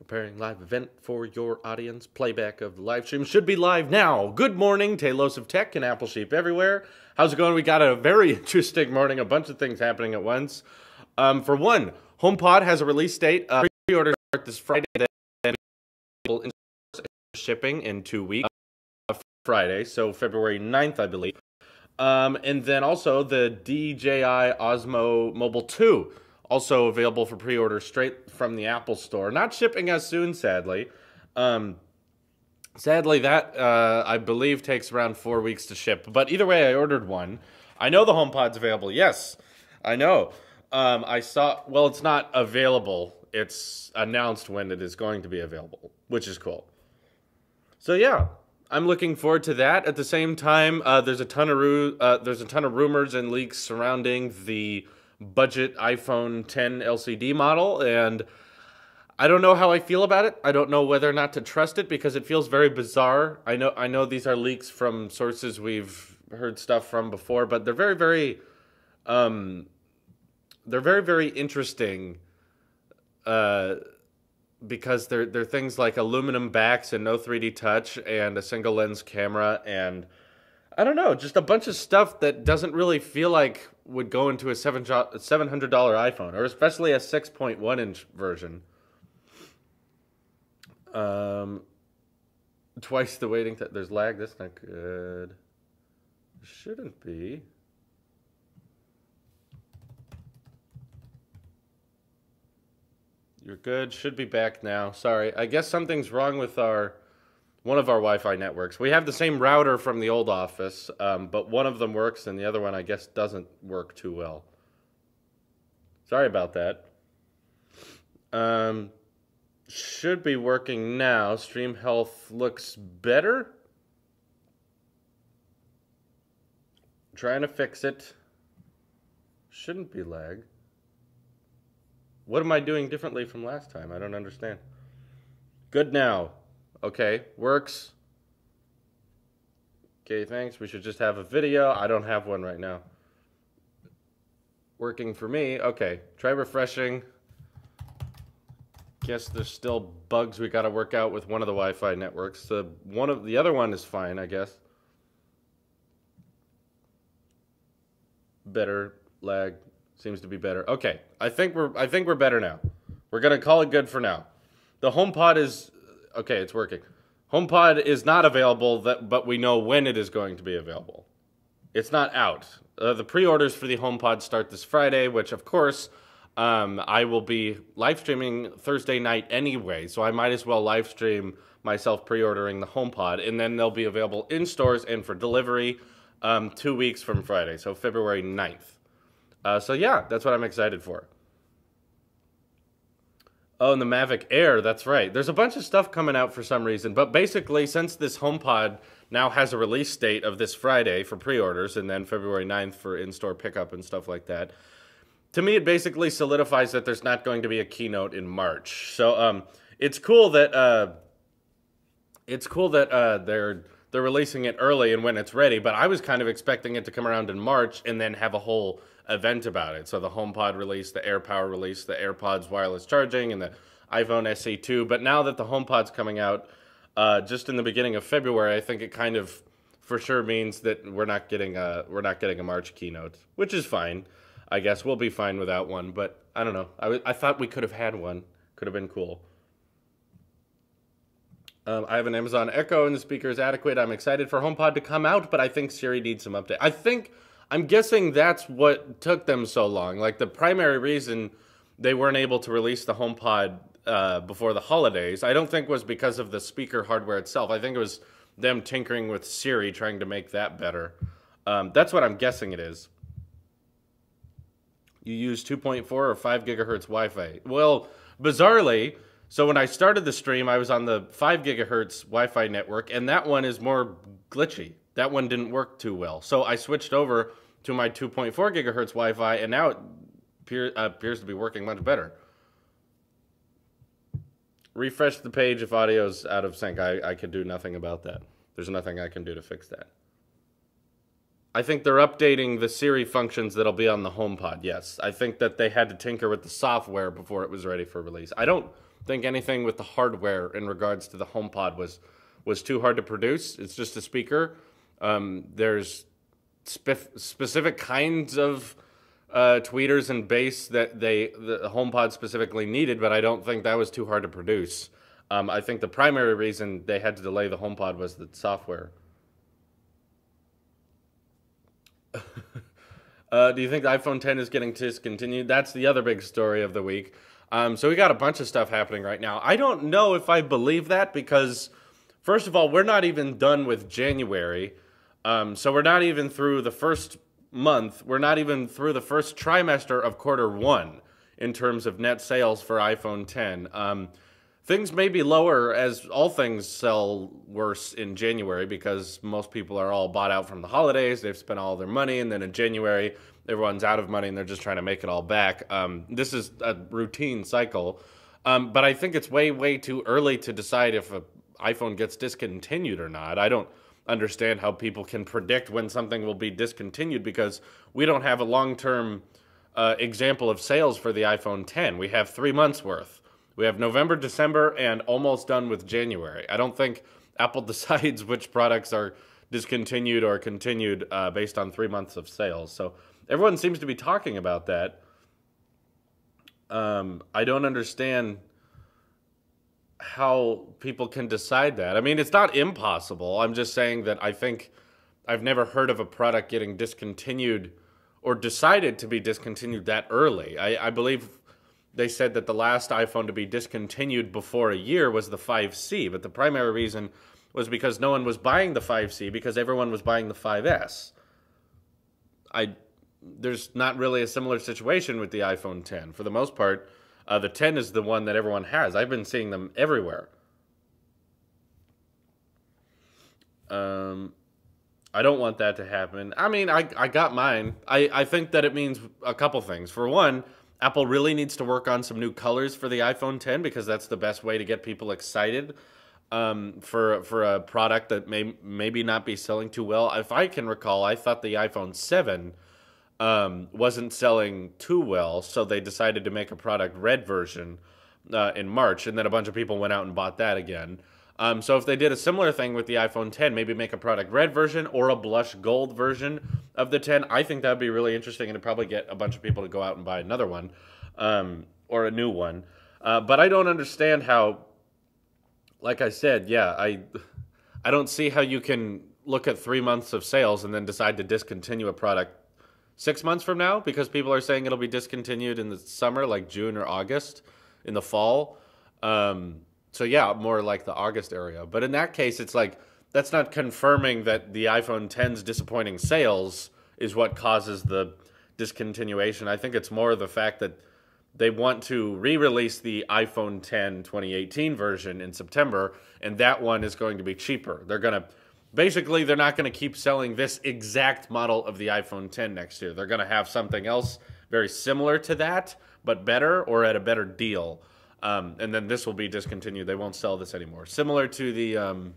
Preparing live event for your audience. Playback of the live stream should be live now. Good morning, Talos of Tech and Apple Sheep everywhere. How's it going? We got a very interesting morning. A bunch of things happening at once. For one, HomePod has a release date. Pre-orders start this Friday. Then shipping in 2 weeks. Friday, so February 9th, I believe. And then also the DJI Osmo Mobile 2. Also available for pre-order straight from the Apple Store. Not shipping as soon, sadly. Sadly, that, I believe, takes around 4 weeks to ship. But either way, I ordered one. I know the HomePod's available. Yes, I know. I saw... Well, it's not available. It's announced when it is going to be available, which is cool. So, yeah. I'm looking forward to that. At the same time, there's a ton of rumors and leaks surrounding the budget iPhone 10 LCD model, and I don't know how I feel about it. I don't know whether or not to trust it because it feels very bizarre. I know these are leaks from sources we've heard stuff from before, but they're very interesting. Because they're things like aluminum backs and no 3D touch and a single lens camera and I don't know, just a bunch of stuff that doesn't really feel like would go into a $700 iPhone, or especially a 6.1-inch version. Twice the waiting time. There's lag. That's not good. Shouldn't be. You're good. Should be back now. Sorry. I guess something's wrong with one of our Wi-Fi networks. We have the same router from the old office, but one of them works and the other one, I guess, doesn't work too well. Sorry about that. Should be working now. Stream health looks better. Trying to fix it. Shouldn't be lag. What am I doing differently from last time? I don't understand. Good now. Okay, works. Okay, thanks. We should just have a video. I don't have one right now. Working for me. Okay, try refreshing. Guess there's still bugs we got to work out with one of the Wi-Fi networks. The other one is fine, I guess. Better lag. Seems to be better. Okay, I think we're better now. We're gonna call it good for now. The HomePod is okay. It's working. HomePod is not available, but we know when it is going to be available. It's not out. The pre-orders for the HomePod start this Friday, which of course I will be live streaming Thursday night anyway. So I might as well live stream myself pre-ordering the HomePod, and then they'll be available in stores and for delivery 2 weeks from Friday, so February 9th. So yeah, that's what I'm excited for. Oh, and the Mavic Air, that's right. There's a bunch of stuff coming out for some reason, but basically, since this HomePod now has a release date of this Friday for pre-orders, and then February 9th for in-store pickup and stuff like that, to me, it basically solidifies that there's not going to be a keynote in March. So it's cool that they're releasing it early and when it's ready, but I was kind of expecting it to come around in March and then have a whole event about it. So the HomePod release, the AirPower release, the AirPods wireless charging, and the iPhone SE 2. But now that the HomePod's coming out just in the beginning of February, I think it kind of for sure means that we're not getting a March keynote, which is fine. I guess we'll be fine without one, but I don't know. I thought we could have had one. Could have been cool. I have an Amazon Echo and the speaker is adequate. I'm excited for HomePod to come out, but I think Siri needs some update. I'm guessing that's what took them so long. Like the primary reason they weren't able to release the HomePod before the holidays, I don't think was because of the speaker hardware itself. I think it was them tinkering with Siri, trying to make that better. That's what I'm guessing it is. You use 2.4 or 5 gigahertz Wi-Fi. Well, bizarrely, so when I started the stream, I was on the 5 gigahertz Wi-Fi network, and that one is more glitchy. That one didn't work too well. So I switched over to my 2.4 gigahertz Wi-Fi, and now it appears to be working much better. Refresh the page if audio's out of sync. I could do nothing about that. There's nothing I can do to fix that. I think they're updating the Siri functions that'll be on the HomePod, yes. I think that they had to tinker with the software before it was ready for release. I don't think anything with the hardware in regards to the HomePod was too hard to produce. It's just a speaker. There's specific kinds of tweeters and bass that the HomePod specifically needed, but I don't think that was too hard to produce. I think the primary reason they had to delay the HomePod was the software. Do you think the iPhone X is getting discontinued? That's the other big story of the week. So we got a bunch of stuff happening right now. I don't know if I believe that because, first of all, we're not even done with January. So we're not even through the first month. We're not even through the first trimester of Q1 in terms of net sales for iPhone X. Things may be lower as all things sell worse in January because most people are all bought out from the holidays. They've spent all their money, and then in January, everyone's out of money, and they're just trying to make it all back. This is a routine cycle. But I think it's way, way too early to decide if an iPhone gets discontinued or not. I don't understand how people can predict when something will be discontinued because we don't have a long-term example of sales for the iPhone X. We have 3 months worth. We have November, December, and almost done with January. I don't think Apple decides which products are discontinued or continued based on 3 months of sales. So everyone seems to be talking about that. I don't understand how people can decide that. I mean, it's not impossible. I'm just saying that I think I've never heard of a product getting discontinued or decided to be discontinued that early. I believe they said that the last iPhone to be discontinued before a year was the 5C, but the primary reason was because no one was buying the 5C because everyone was buying the 5S. There's not really a similar situation with the iPhone X. For the most part, the 10 is the one that everyone has. I've been seeing them everywhere. I don't want that to happen. I mean, I got mine. I think that it means a couple things. For one, Apple really needs to work on some new colors for the iPhone X because that's the best way to get people excited for a product that may maybe not be selling too well. If I can recall, I thought the iPhone 7 wasn't selling too well, so they decided to make a product red version in March, and then a bunch of people went out and bought that again. So if they did a similar thing with the iPhone X, maybe make a product red version or a blush gold version of the 10, I think that would be really interesting and it'd probably get a bunch of people to go out and buy another one or a new one. But I don't understand how, like I said, yeah, I don't see how you can look at 3 months of sales and then decide to discontinue a product 6 months from now because people are saying it'll be discontinued in the summer, like June or August, in the fall. So yeah, more like the August area. But in that case, it's like, that's not confirming that the iPhone X's disappointing sales is what causes the discontinuation. I think it's more the fact that they want to re-release the iPhone X 2018 version in September, and that one is going to be cheaper. Basically, they're not going to keep selling this exact model of the iPhone X next year. They're going to have something else very similar to that, but better or at a better deal. And then this will be discontinued. They won't sell this anymore. Similar to the,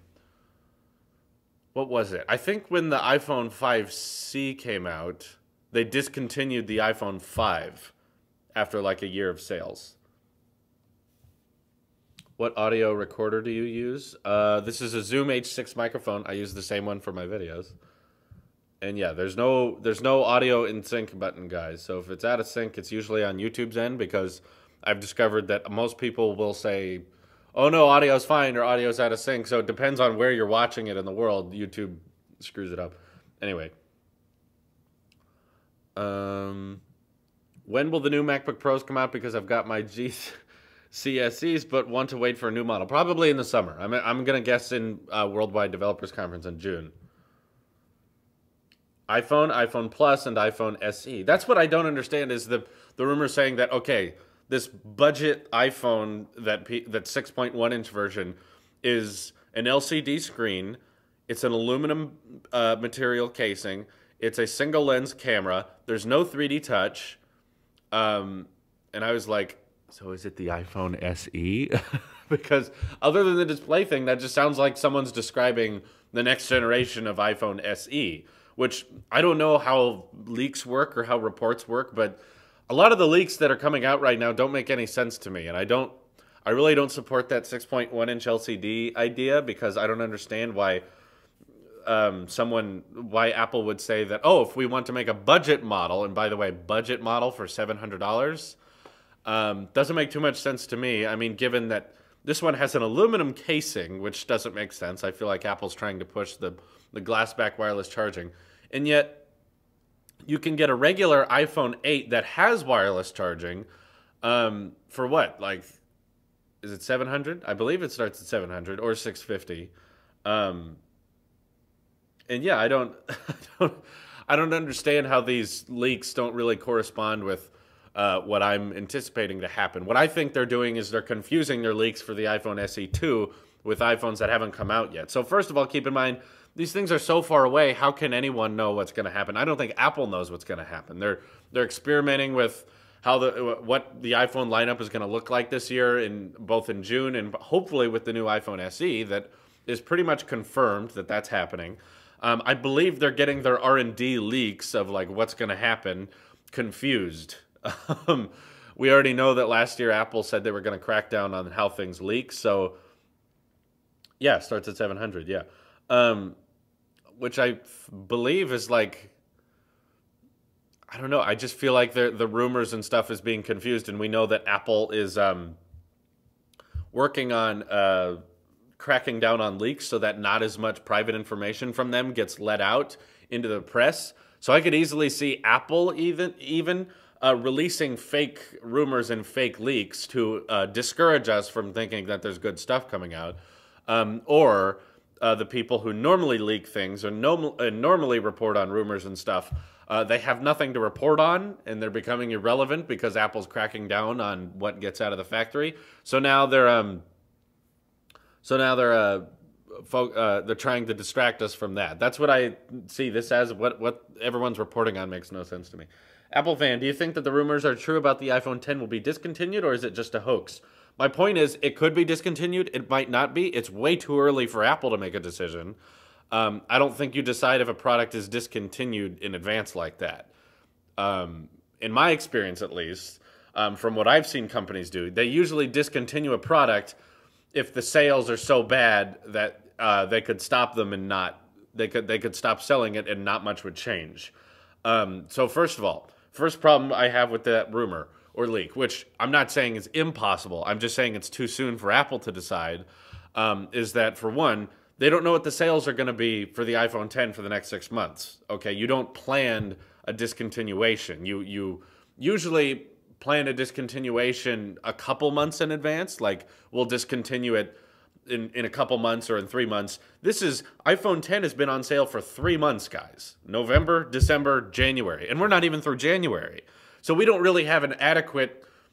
what was it? I think when the iPhone 5C came out, they discontinued the iPhone 5 after like a year of sales. What audio recorder do you use? This is a Zoom H6 microphone. I use the same one for my videos. And yeah, there's no audio in sync button, guys. So if it's out of sync, it's usually on YouTube's end because I've discovered that most people will say, oh no, audio's fine or audio's out of sync. So it depends on where you're watching it in the world. YouTube screws it up. Anyway. When will the new MacBook Pros come out? Because I've got my GCSEs, but want to wait for a new model. Probably in the summer. I'm going to guess in Worldwide Developers Conference in June. iPhone, iPhone Plus, and iPhone SE. That's what I don't understand is the rumor saying that, okay, this budget iPhone, that 6.1-inch version, is an LCD screen. It's an aluminum material casing. It's a single lens camera. There's no 3D touch. And I was like, so is it the iPhone SE? Because other than the display thing, that just sounds like someone's describing the next generation of iPhone SE, which I don't know how leaks work or how reports work, but a lot of the leaks that are coming out right now don't make any sense to me, and I don't I really don't support that 6.1-inch LCD idea because I don't understand why why Apple would say that, oh, if we want to make a budget model, and by the way, budget model for $700, doesn't make too much sense to me. I mean, given that this one has an aluminum casing, which doesn't make sense. I feel like Apple's trying to push the glass back wireless charging. And yet, you can get a regular iPhone 8 that has wireless charging for what? Like, is it 700? I believe it starts at 700 or 650. And yeah, I don't, I don't understand how these leaks don't really correspond with what I'm anticipating to happen. What I think they're doing is they're confusing their leaks for the iPhone SE 2 with iPhones that haven't come out yet. So first of all, keep in mind, these things are so far away, how can anyone know what's going to happen? I don't think Apple knows what's going to happen. They're experimenting with how what the iPhone lineup is going to look like this year, in both in June and hopefully with the new iPhone SE. That is pretty much confirmed that that's happening. I believe they're getting their R&D leaks of like what's going to happen confused. We already know that last year Apple said they were going to crack down on how things leak. So yeah, it starts at 700. Yeah. Which I believe is like, I don't know. I just feel like the rumors and stuff is being confused, and we know that Apple is working on cracking down on leaks so that not as much private information from them gets let out into the press. So I could easily see Apple even releasing fake rumors and fake leaks to discourage us from thinking that there's good stuff coming out, or the people who normally leak things or normally report on rumors and stuff, they have nothing to report on, and they're becoming irrelevant because Apple's cracking down on what gets out of the factory. So now they're trying to distract us from that. That's what I see this as. What everyone's reporting on makes no sense to me. Apple fan, do you think that the rumors are true about the iPhone 10 will be discontinued, or is it just a hoax? My point is, it could be discontinued. It might not be. It's way too early for Apple to make a decision. I don't think you decide if a product is discontinued in advance like that. In my experience, at least, from what I've seen companies do, they usually discontinue a product if the sales are so bad that they could stop them and they could stop selling it and not much would change. So first of all, first problem I have with that rumor or leak, which I'm not saying is impossible, I'm just saying it's too soon for Apple to decide, is that, for one, they don't know what the sales are going to be for the iPhone 10 for the next 6 months. Okay, you don't plan a discontinuation. You usually plan a discontinuation a couple months in advance, like we'll discontinue it in a couple months or in 3 months. iPhone 10 has been on sale for 3 months, guys. November, December, January, and we're not even through January. So we don't really have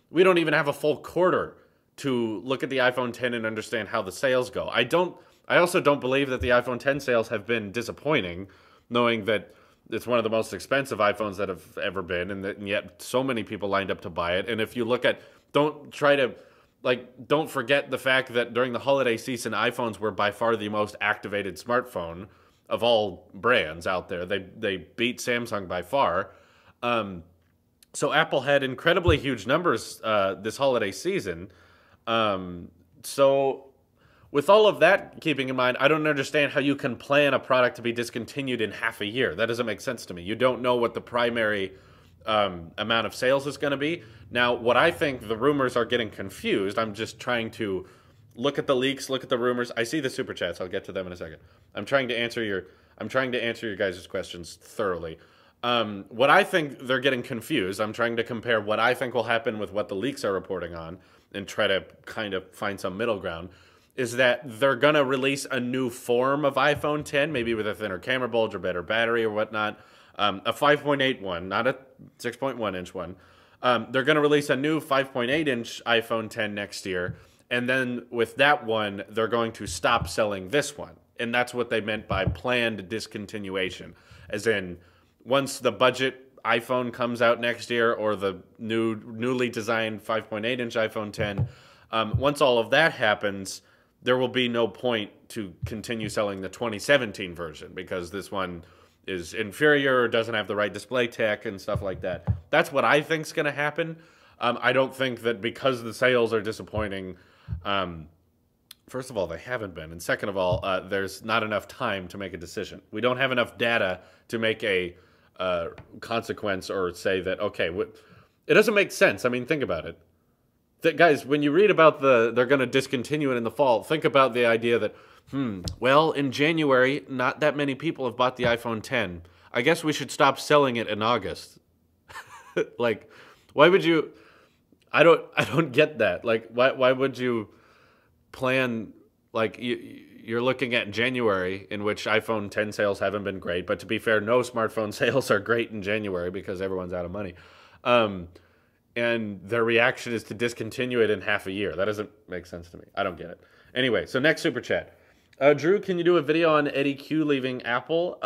we don't even have a full quarter to look at the iPhone 10 and understand how the sales go. I also don't believe that the iPhone 10 sales have been disappointing, knowing that it's one of the most expensive iPhones that have ever been, and yet so many people lined up to buy it. And if you look at, don't forget the fact that during the holiday season, iPhones were by far the most activated smartphone of all brands out there. They beat Samsung by far. So Apple had incredibly huge numbers this holiday season. So with all of that keeping in mind, I don't understand how you can plan a product to be discontinued in half a year. That doesn't make sense to me. You don't know what the primary amount of sales is going to be. Now, what I think, the rumors are getting confused. I'm just trying to look at the leaks, look at the rumors. I see the super chats. I'll get to them in a second. I'm trying to answer your guys' questions thoroughly. What I think, they're getting confused. I'm trying to compare what I think will happen with what the leaks are reporting on and try to kind of find some middle ground. Is that they're going to release a new form of iPhone 10, maybe with a thinner camera bulge or better battery or whatnot. A 5.8 one, not a 6.1-inch one. They're going to release a new 5.8-inch iPhone 10 next year. And then with that one, they're going to stop selling this one. And that's what they meant by planned discontinuation. As in, once the budget iPhone comes out next year, or the newly designed 5.8-inch iPhone 10, once all of that happens, there will be no point to continue selling the 2017 version because this one is inferior or doesn't have the right display tech and stuff like that. That's what I think is going to happen. I don't think that because the sales are disappointing, First of all, they haven't been. And second of all, there's not enough time to make a decision. We don't have enough data to make a consequence or say that, okay, it doesn't make sense. I mean, think about it. Guys, when you read about they're going to discontinue it in the fall, think about the idea that, well, in January, not that many people have bought the iPhone 10. I guess we should stop selling it in August. Like, why would you? I don't get that. Like, why would you plan, like, you're looking at January, in which iPhone 10 sales haven't been great, but to be fair, no smartphone sales are great in January because everyone's out of money. And their reaction is to discontinue it in half a year. That doesn't make sense to me. I don't get it. Anyway, so next super chat. Drew, can you do a video on Eddie Q leaving Apple?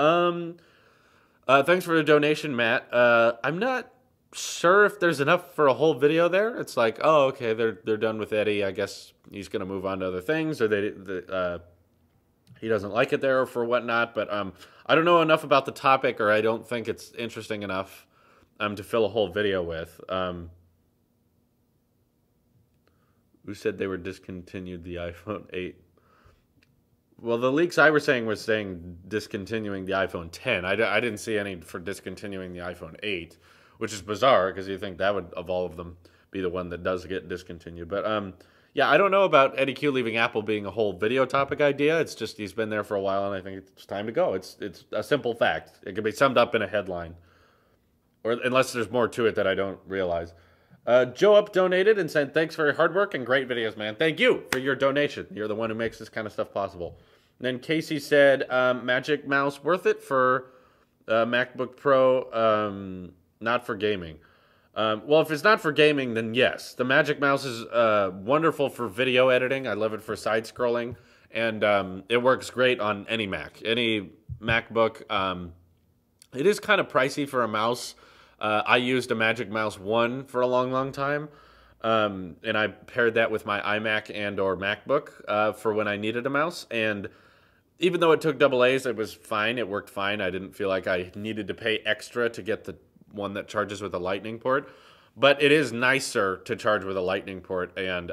Thanks for the donation, Matt. I'm not sure if there's enough for a whole video there. It's like, oh, okay, they're done with Eddie. I guess he's going to move on to other things, or he doesn't like it there or for whatnot. But I don't know enough about the topic, or I don't think it's interesting enough to fill a whole video with. Who said they were discontinued the iPhone 8? Well, the leaks I was saying discontinuing the iPhone 10. I didn't see any for discontinuing the iPhone 8, which is bizarre because you think that would, of all of them, be the one that does get discontinued. But yeah, I don't know about Eddie Q leaving Apple being a whole video topic idea. It's just he's been there for a while, and I think it's time to go. It's a simple fact. It can be summed up in a headline, or unless there's more to it that I don't realize. Joe Up donated and said, thanks for your hard work and great videos, man. Thank you for your donation. You're the one who makes this kind of stuff possible. And then Casey said, Magic Mouse worth it for MacBook Pro, not for gaming. Well, if it's not for gaming, then yes. The Magic Mouse is wonderful for video editing. I love it for side-scrolling. And it works great on any Mac, any MacBook. It is kind of pricey for a mouse. I used a Magic Mouse 1 for a long, long time, and I paired that with my iMac and or MacBook for when I needed a mouse, and even though it took double A's, it was fine. It worked fine. I didn't feel like I needed to pay extra to get the one that charges with a Lightning port, but it is nicer to charge with a Lightning port, and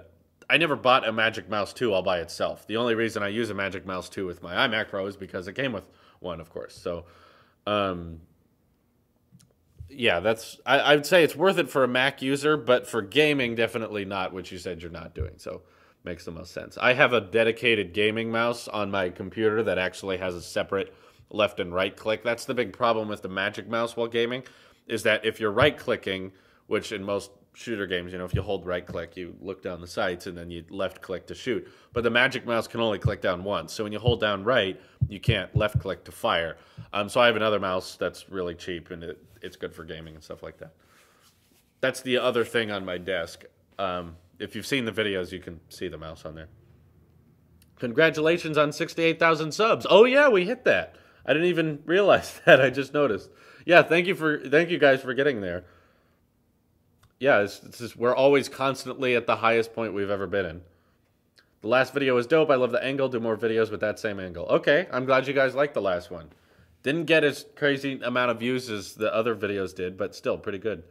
I never bought a Magic Mouse 2 all by itself. The only reason I use a Magic Mouse 2 with my iMac Pro is because it came with one, of course, so... yeah, I would say it's worth it for a Mac user, but for gaming, definitely not, which you said you're not doing, so makes the most sense. I have a dedicated gaming mouse on my computer that actually has a separate left and right click. That's the big problem with the Magic Mouse while gaming, is that if you're right-clicking, which in most shooter games, you know, if you hold right-click, you look down the sights, and then you left-click to shoot. But the Magic Mouse can only click down once, so when you hold down right, you can't left-click to fire. So I have another mouse that's really cheap, and it's good for gaming and stuff like that. That's the other thing on my desk. If you've seen the videos, you can see the mouse on there. Congratulations on 68,000 subs. Oh yeah, we hit that. I didn't even realize that. I just noticed. Yeah, thank you guys for getting there. Yeah, we're always constantly at the highest point we've ever been in. The last video was dope. I love the angle. Do more videos with that same angle. Okay, I'm glad you guys liked the last one. Didn't get as crazy amount of views as the other videos did, but still pretty good.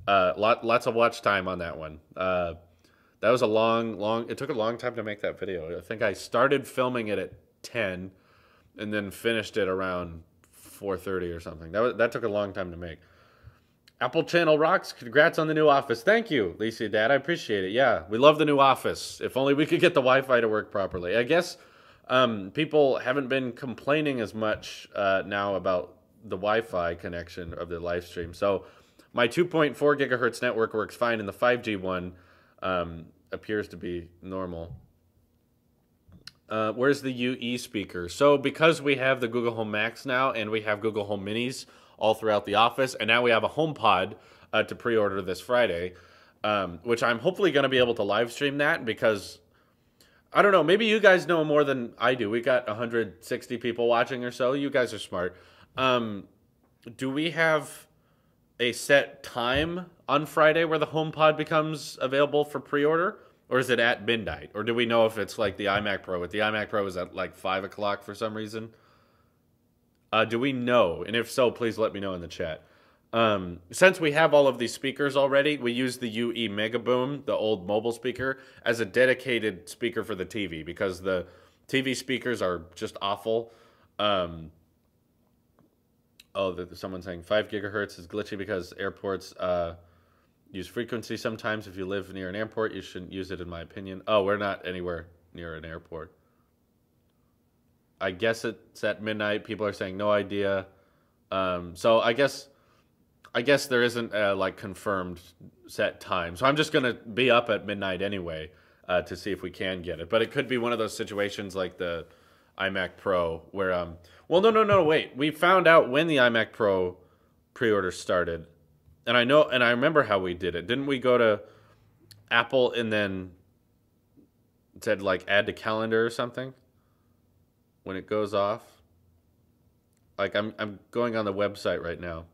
Lots of watch time on that one. That was it took a long time to make that video. I think I started filming it at 10 and then finished it around 4:30 or something. That took a long time to make. Apple Channel rocks. Congrats on the new office. Thank you, Lisa Dad. I appreciate it. Yeah, we love the new office. If only we could get the Wi-Fi to work properly. I guess people haven't been complaining as much now about the Wi-Fi connection of the live stream. So my 2.4 gigahertz network works fine, and the 5G one appears to be normal. Where's the UE speaker? So because we have the Google Home Max now, and we have Google Home Minis all throughout the office, and now we have a HomePod to pre-order this Friday, which I'm hopefully going to be able to live stream that, because I don't know, maybe you guys know more than I do. We got 160 people watching or so. You guys are smart. Do we have a set time on Friday where the HomePod becomes available for pre-order? Or is it at midnight? Or do we know if it's like the iMac Pro? With the iMac Pro, is at like 5 o'clock for some reason? Do we know? And if so, please let me know in the chat. Since we have all of these speakers already, we use the UE Mega Boom, the old mobile speaker, as a dedicated speaker for the TV because the TV speakers are just awful. Someone's saying 5 gigahertz is glitchy because airports use frequency sometimes. If you live near an airport, you shouldn't use it, in my opinion. Oh, we're not anywhere near an airport. I guess it's at midnight. People are saying no idea. So I guess there isn't a like confirmed set time. So I'm just gonna be up at midnight anyway to see if we can get it. But it could be one of those situations like the iMac Pro where no, wait. We found out when the iMac Pro pre-order started, and I remember how we did it. Didn't we go to Apple and then it said like add to calendar or something when it goes off? Like I'm going on the website right now.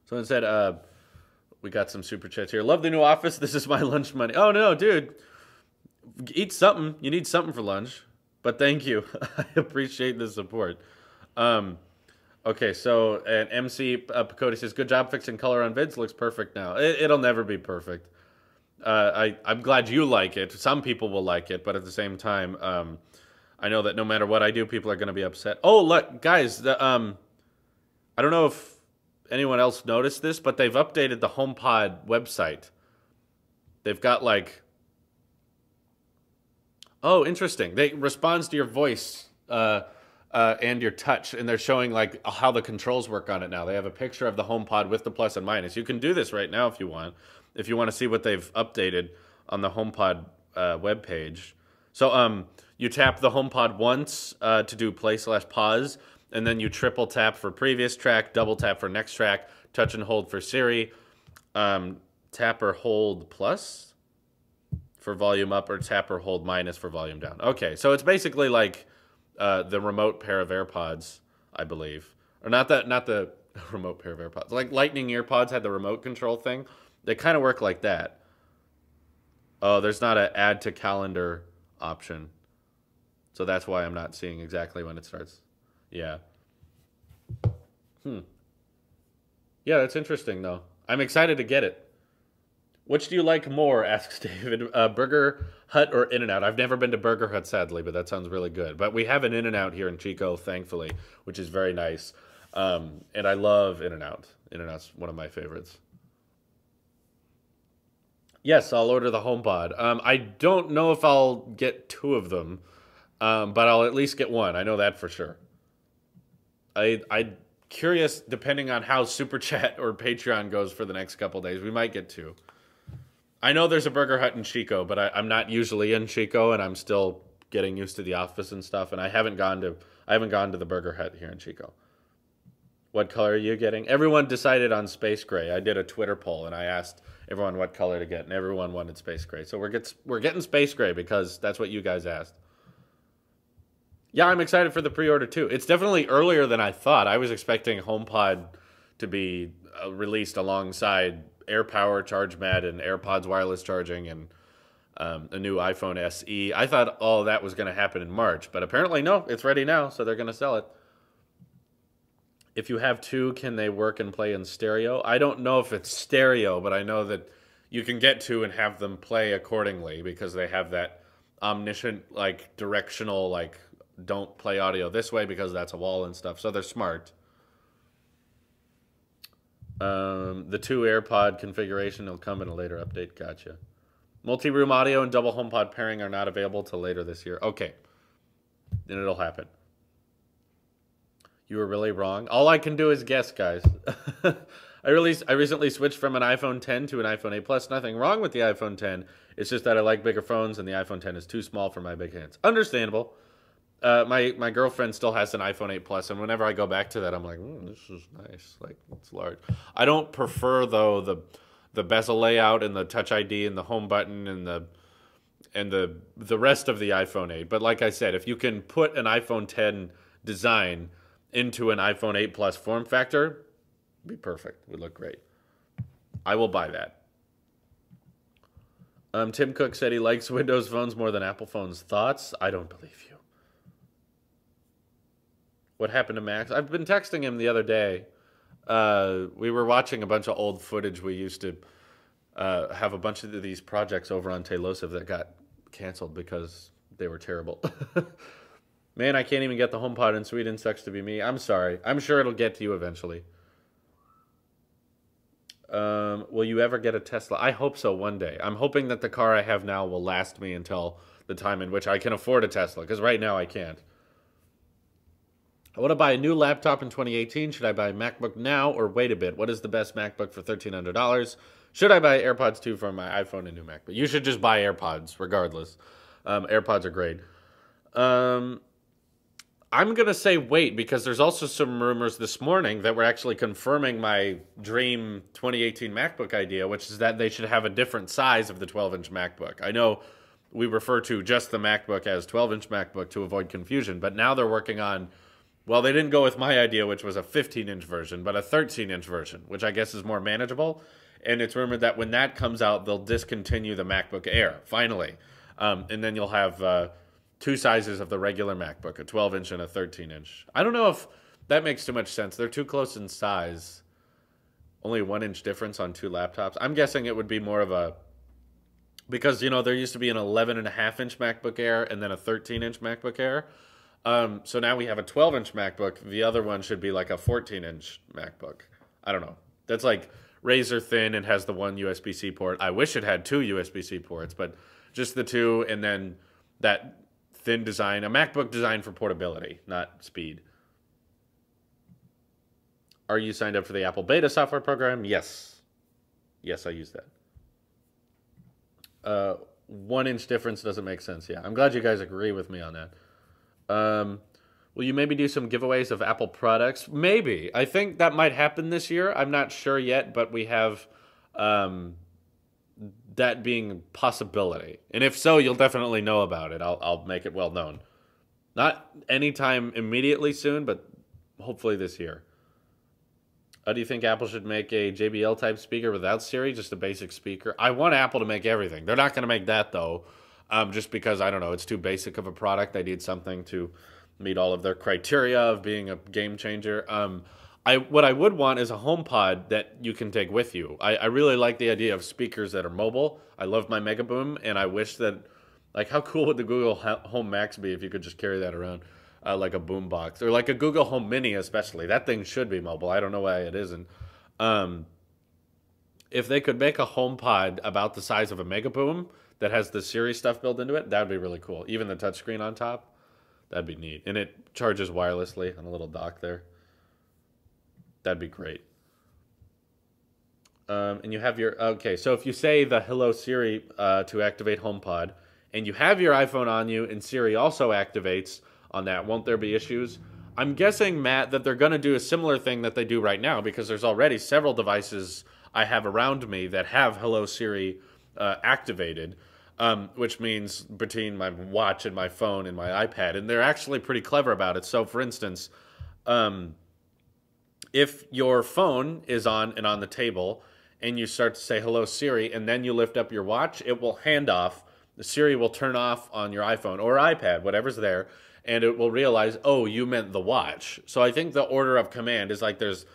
Someone said, we got some super chats here. Love the new office. This is my lunch money. Oh, no, dude. Eat something. You need something for lunch. But thank you. I appreciate the support. Okay, so and MC Pacote says, good job fixing color on vids. Looks perfect now. It'll never be perfect. I'm glad you like it. Some people will like it, but at the same time, I know that no matter what I do, people are going to be upset. Oh, look, guys, I don't know if anyone else noticed this, but they've updated the HomePod website. They've got like, oh, interesting. They responds to your voice and your touch, and they're showing like how the controls work on it now. They have a picture of the HomePod with the plus and minus. You can do this right now if you want to see what they've updated on the HomePod webpage. So you tap the HomePod once to do play/pause. And then you triple tap for previous track, double tap for next track, touch and hold for Siri, tap or hold plus for volume up, or tap or hold minus for volume down. Okay, so it's basically like the remote pair of AirPods, I believe, or not the remote pair of AirPods. Like Lightning EarPods had the remote control thing. They kind of work like that. Oh, there's not an add to calendar option, so that's why I'm not seeing exactly when it starts. Yeah. Yeah, that's interesting, though. I'm excited to get it. Which do you like more, asks David. Burger Hut or In-N-Out? I've never been to Burger Hut, sadly, but that sounds really good. But we have an In-N-Out here in Chico, thankfully, which is very nice. And I love In-N-Out. In-N-Out's one of my favorites. Yes, I'll order the HomePod. I don't know if I'll get 2 of them, but I'll at least get 1. I know that for sure. I'm curious, depending on how Super Chat or Patreon goes for the next couple days, we might get 2. I know there's a Burger Hut in Chico, but I'm not usually in Chico, and I'm still getting used to the office and stuff. And I haven't gone to the Burger Hut here in Chico. What color are you getting? Everyone decided on space gray. I did a Twitter poll, and I asked everyone what color to get, and everyone wanted space gray. So we're getting space gray because that's what you guys asked. Yeah, I'm excited for the pre-order too. It's definitely earlier than I thought. I was expecting HomePod to be released alongside AirPower, ChargeMat, and AirPods wireless charging, and a new iPhone SE. I thought all that was going to happen in March, but apparently no, it's ready now, so they're going to sell it. If you have 2, can they work and play in stereo? I don't know if it's stereo, but I know that you can get 2 and have them play accordingly because they have that omniscient, like, directional, like, don't play audio this way because that's a wall and stuff. So they're smart. The 2 AirPod configuration will come in a later update. Gotcha. Multi-room audio and double HomePod pairing are not available till later this year. Okay. Then it'll happen. You were really wrong. All I can do is guess, guys. I recently switched from an iPhone 10 to an iPhone 8 Plus. Nothing wrong with the iPhone 10. It's just that I like bigger phones, and the iPhone 10 is too small for my big hands. Understandable. My girlfriend still has an iPhone 8 Plus, and whenever I go back to that, I'm like, this is nice. Like, it's large. I don't prefer, though, the bezel layout and the Touch ID and the home button and the rest of the iPhone 8. But like I said, if you can put an iPhone 10 design into an iPhone 8 Plus form factor, it'd be perfect. It would look great. I will buy that. Tim Cook said he likes Windows phones more than Apple phones. Thoughts? I don't believe you. What happened to Max? I've been texting him the other day. We were watching a bunch of old footage. We used to have a bunch of these projects over on Tailosive that got canceled because they were terrible. Man, I can't even get the HomePod in Sweden. Sucks to be me. I'm sorry. I'm sure it'll get to you eventually. Will you ever get a Tesla? I hope so one day. I'm hoping that the car I have now will last me until the time in which I can afford a Tesla, because right now I can't. I want to buy a new laptop in 2018. Should I buy a MacBook now or wait a bit? What is the best MacBook for $1,300? Should I buy AirPods 2 for my iPhone and new MacBook? You should just buy AirPods regardless. AirPods are great. I'm going to say wait, because there's also some rumors this morning that were actually confirming my dream 2018 MacBook idea, which is that they should have a different size of the 12-inch MacBook. I know we refer to just the MacBook as 12-inch MacBook to avoid confusion, but now they're working on, well, they didn't go with my idea, which was a 15-inch version, but a 13-inch version, which I guess is more manageable. And it's rumored that when that comes out, they'll discontinue the MacBook Air, finally. And then you'll have two sizes of the regular MacBook, a 12-inch and a 13-inch. I don't know if that makes too much sense. They're too close in size. Only 1-inch difference on two laptops. I'm guessing it would be more of a... Because, you know, there used to be an 11.5-inch MacBook Air and then a 13-inch MacBook Air. So now we have a 12-inch MacBook. The other one should be like a 14-inch MacBook. I don't know. That's like razor thin and has the one USB-C port. I wish it had two USB-C ports, but just the two, and then that thin design. A MacBook designed for portability, not speed. Are you signed up for the Apple Beta software program? Yes. Yes, I use that. 1-inch difference doesn't make sense. Yeah, I'm glad you guys agree with me on that. Will you maybe do some giveaways of Apple products? Maybe. I think that might happen this year. I'm not sure yet, but we have that being a possibility. And if so, you'll definitely know about it. I'll make it well known. Not anytime immediately soon, but hopefully this year. Do you think Apple should make a JBL type speaker without Siri, just a basic speaker? I want Apple to make everything. They're not going to make that though, just because, I don't know, it's too basic of a product. They need something to meet all of their criteria of being a game changer. What I would want is a HomePod that you can take with you. I really like the idea of speakers that are mobile. I love my Mega Boom, and I wish that, like, how cool would the Google Home Max be if you could just carry that around like a boom box, or like a Google Home Mini especially. That thing should be mobile. I don't know why it isn't. If they could make a HomePod about the size of a Mega Boom that has the Siri stuff built into it, that would be really cool. Even the touchscreen on top, that'd be neat. And it charges wirelessly on a little dock there. That'd be great. And you have your... Okay, so if you say the Hello Siri to activate HomePod, and you have your iPhone on you, and Siri also activates on that, won't there be issues? I'm guessing, Matt, that they're going to do a similar thing that they do right now, because there's already several devices I have around me that have Hello Siri activated, which means between my watch and my phone and my iPad, and they're actually pretty clever about it. So, for instance, if your phone is on and on the table, and you start to say Hello Siri, and then you lift up your watch, it will hand off. The Siri will turn off on your iPhone or iPad, whatever's there, and it will realize, oh, you meant the watch. So I think the order of command is like there's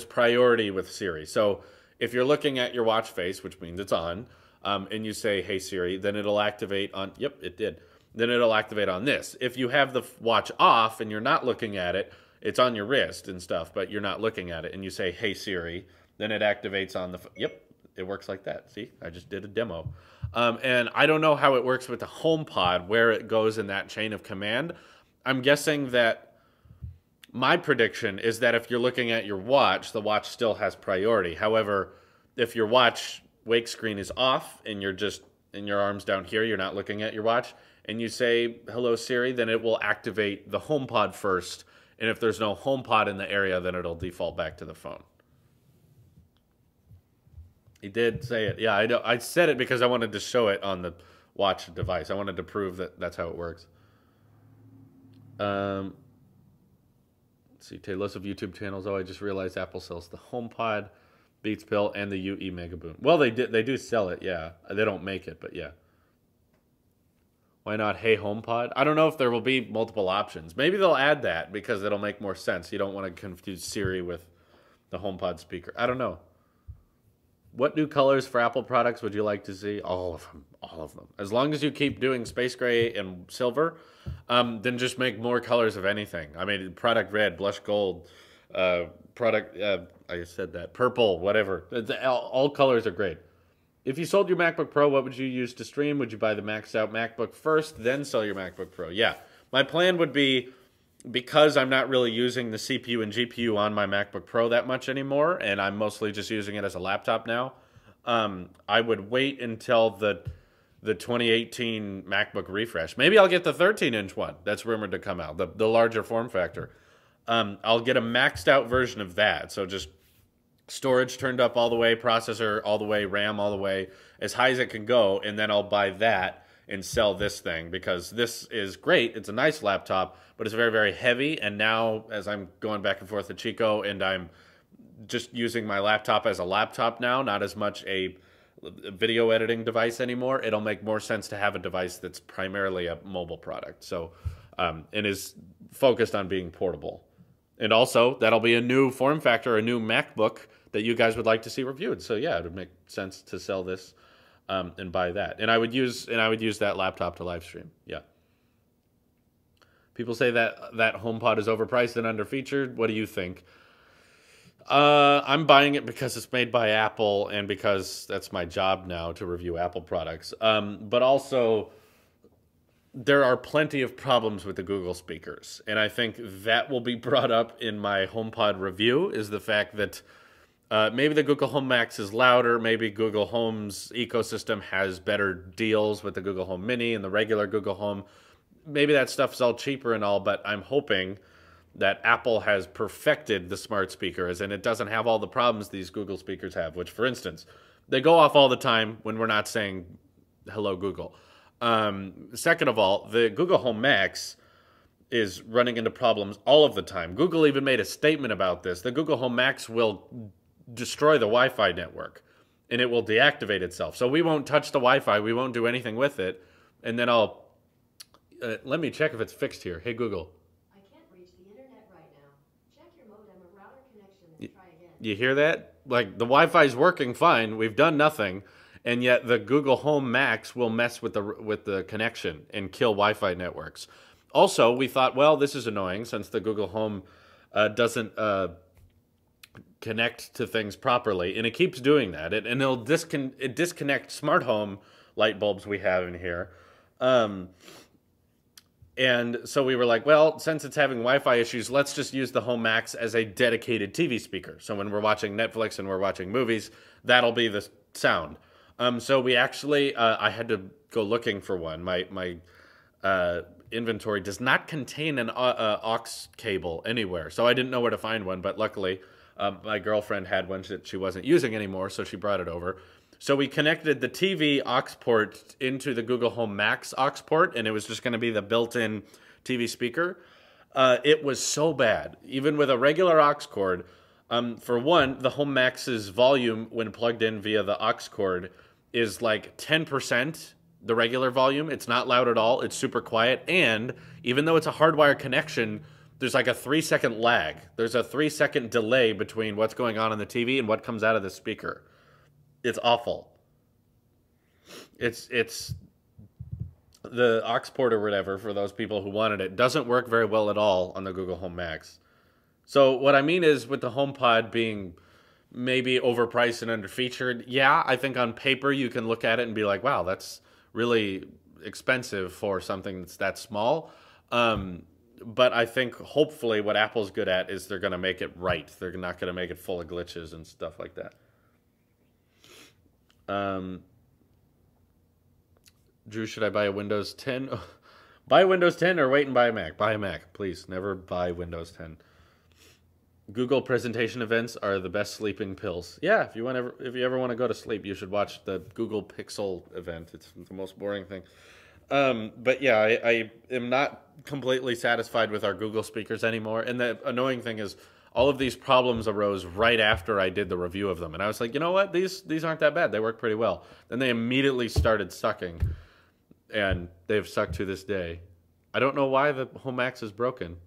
priority with Siri. So if you're looking at your watch face, which means it's on, and you say, hey Siri, then it'll activate on, yep, it did. Then it'll activate on this. If you have the watch off and you're not looking at it, it's on your wrist and stuff, but you're not looking at it, and you say, hey Siri, then it activates on the, yep, it works like that. See, I just did a demo. And I don't know how it works with the HomePod, where it goes in that chain of command. I'm guessing that my prediction is that if you're looking at your watch, the watch still has priority. However, if your watch wake screen is off and you're just in your arms down here, you're not looking at your watch, and you say, hello Siri, then it will activate the HomePod first. And if there's no HomePod in the area, then it'll default back to the phone. He did say it. Yeah, I know. I said it because I wanted to show it on the watch device. I wanted to prove that that's how it works. Let's see, lots of YouTube channels. Oh, I just realized Apple sells the HomePod, Beats Pill, and the UE Mega Boom. Well, they do sell it, yeah. They don't make it, but yeah. Why not Hey HomePod? I don't know if there will be multiple options. Maybe they'll add that because it'll make more sense. You don't want to confuse Siri with the HomePod speaker. I don't know. What new colors for Apple products would you like to see? All of them. All of them. As long as you keep doing space gray and silver, then just make more colors of anything. I mean, product red, blush gold, product, I said that, purple, whatever. All colors are great. If you sold your MacBook Pro, what would you use to stream? Would you buy the maxed out MacBook first, then sell your MacBook Pro? Yeah. My plan would be, because I'm not really using the CPU and GPU on my MacBook Pro that much anymore, and I'm mostly just using it as a laptop now, I would wait until the 2018 MacBook refresh. Maybe I'll get the 13-inch one that's rumored to come out, the larger form factor. I'll get a maxed out version of that, so just storage turned up all the way, processor all the way, RAM all the way, as high as it can go, and then I'll buy that and sell this thing, because this is great. It's a nice laptop, but it's very, very heavy. And now, as I'm going back and forth to Chico, and I'm just using my laptop as a laptop now, not as much a video editing device anymore, it'll make more sense to have a device that's primarily a mobile product. So, and is focused on being portable. And also, that'll be a new form factor, a new MacBook that you guys would like to see reviewed. So yeah, it would make sense to sell this and buy that. And I would use that laptop to live stream. Yeah. People say that HomePod is overpriced and underfeatured. What do you think? I'm buying it because it's made by Apple and because that's my job now to review Apple products. But also, there are plenty of problems with the Google speakers. And I think that will be brought up in my HomePod review, is the fact that maybe the Google Home Max is louder. Maybe Google Home's ecosystem has better deals with the Google Home Mini and the regular Google Home. Maybe that stuff's all cheaper and all, but I'm hoping that Apple has perfected the smart speakers and it doesn't have all the problems these Google speakers have, which, for instance, they go off all the time when we're not saying, hello, Google. Second of all, the Google Home Max is running into problems all of the time. Google even made a statement about this. The Google Home Max will destroy the Wi-Fi network and it will deactivate itself. So we won't touch the Wi-Fi. We won't do anything with it. And then let me check if it's fixed here. Hey, Google. I can't reach the internet right now. Check your modem or router connection and try again. You hear that? Like, the Wi-Fi is working fine. We've done nothing. And yet the Google Home Max will mess with the connection and kill Wi-Fi networks. Also, we thought, well, this is annoying since the Google Home doesn't connect to things properly, and it keeps doing that. And it'll disconnect smart home light bulbs we have in here. And so we were like, well, since it's having Wi-Fi issues, let's just use the Home Max as a dedicated TV speaker. So when we're watching Netflix and we're watching movies, that'll be the sound. So we actually, I had to go looking for one. My inventory does not contain an aux cable anywhere, so I didn't know where to find one, but luckily my girlfriend had one that she wasn't using anymore, so she brought it over. So we connected the TV aux port into the Google Home Max aux port, and it was just going to be the built-in TV speaker. It was so bad, even with a regular aux cord. For one, the Home Max's volume when plugged in via the aux cord is like 10% the regular volume. It's not loud at all. It's super quiet. And even though it's a hardwired connection, there's like a 3-second lag. There's a 3-second delay between what's going on the TV and what comes out of the speaker. It's awful. It's the aux port or whatever, for those people who wanted it, doesn't work very well at all on the Google Home Max. So what I mean is, with the HomePod being maybe overpriced and underfeatured, yeah, I think on paper you can look at it and be like, wow, that's really expensive for something that's that small. But I think hopefully what Apple's good at is they're going to make it right. They're not going to make it full of glitches and stuff like that. Drew, should I buy a Windows 10? Buy a Windows 10 or wait and buy a Mac? Buy a Mac, please. Never buy Windows 10. Google presentation events are the best sleeping pills. Yeah, if you ever want to go to sleep, you should watch the Google Pixel event. It's the most boring thing. But yeah, I am not completely satisfied with our Google speakers anymore. And the annoying thing is, all of these problems arose right after I did the review of them. And I was like, you know what? These aren't that bad. They work pretty well. Then they immediately started sucking. And they've sucked to this day. I don't know why the Home Max is broken.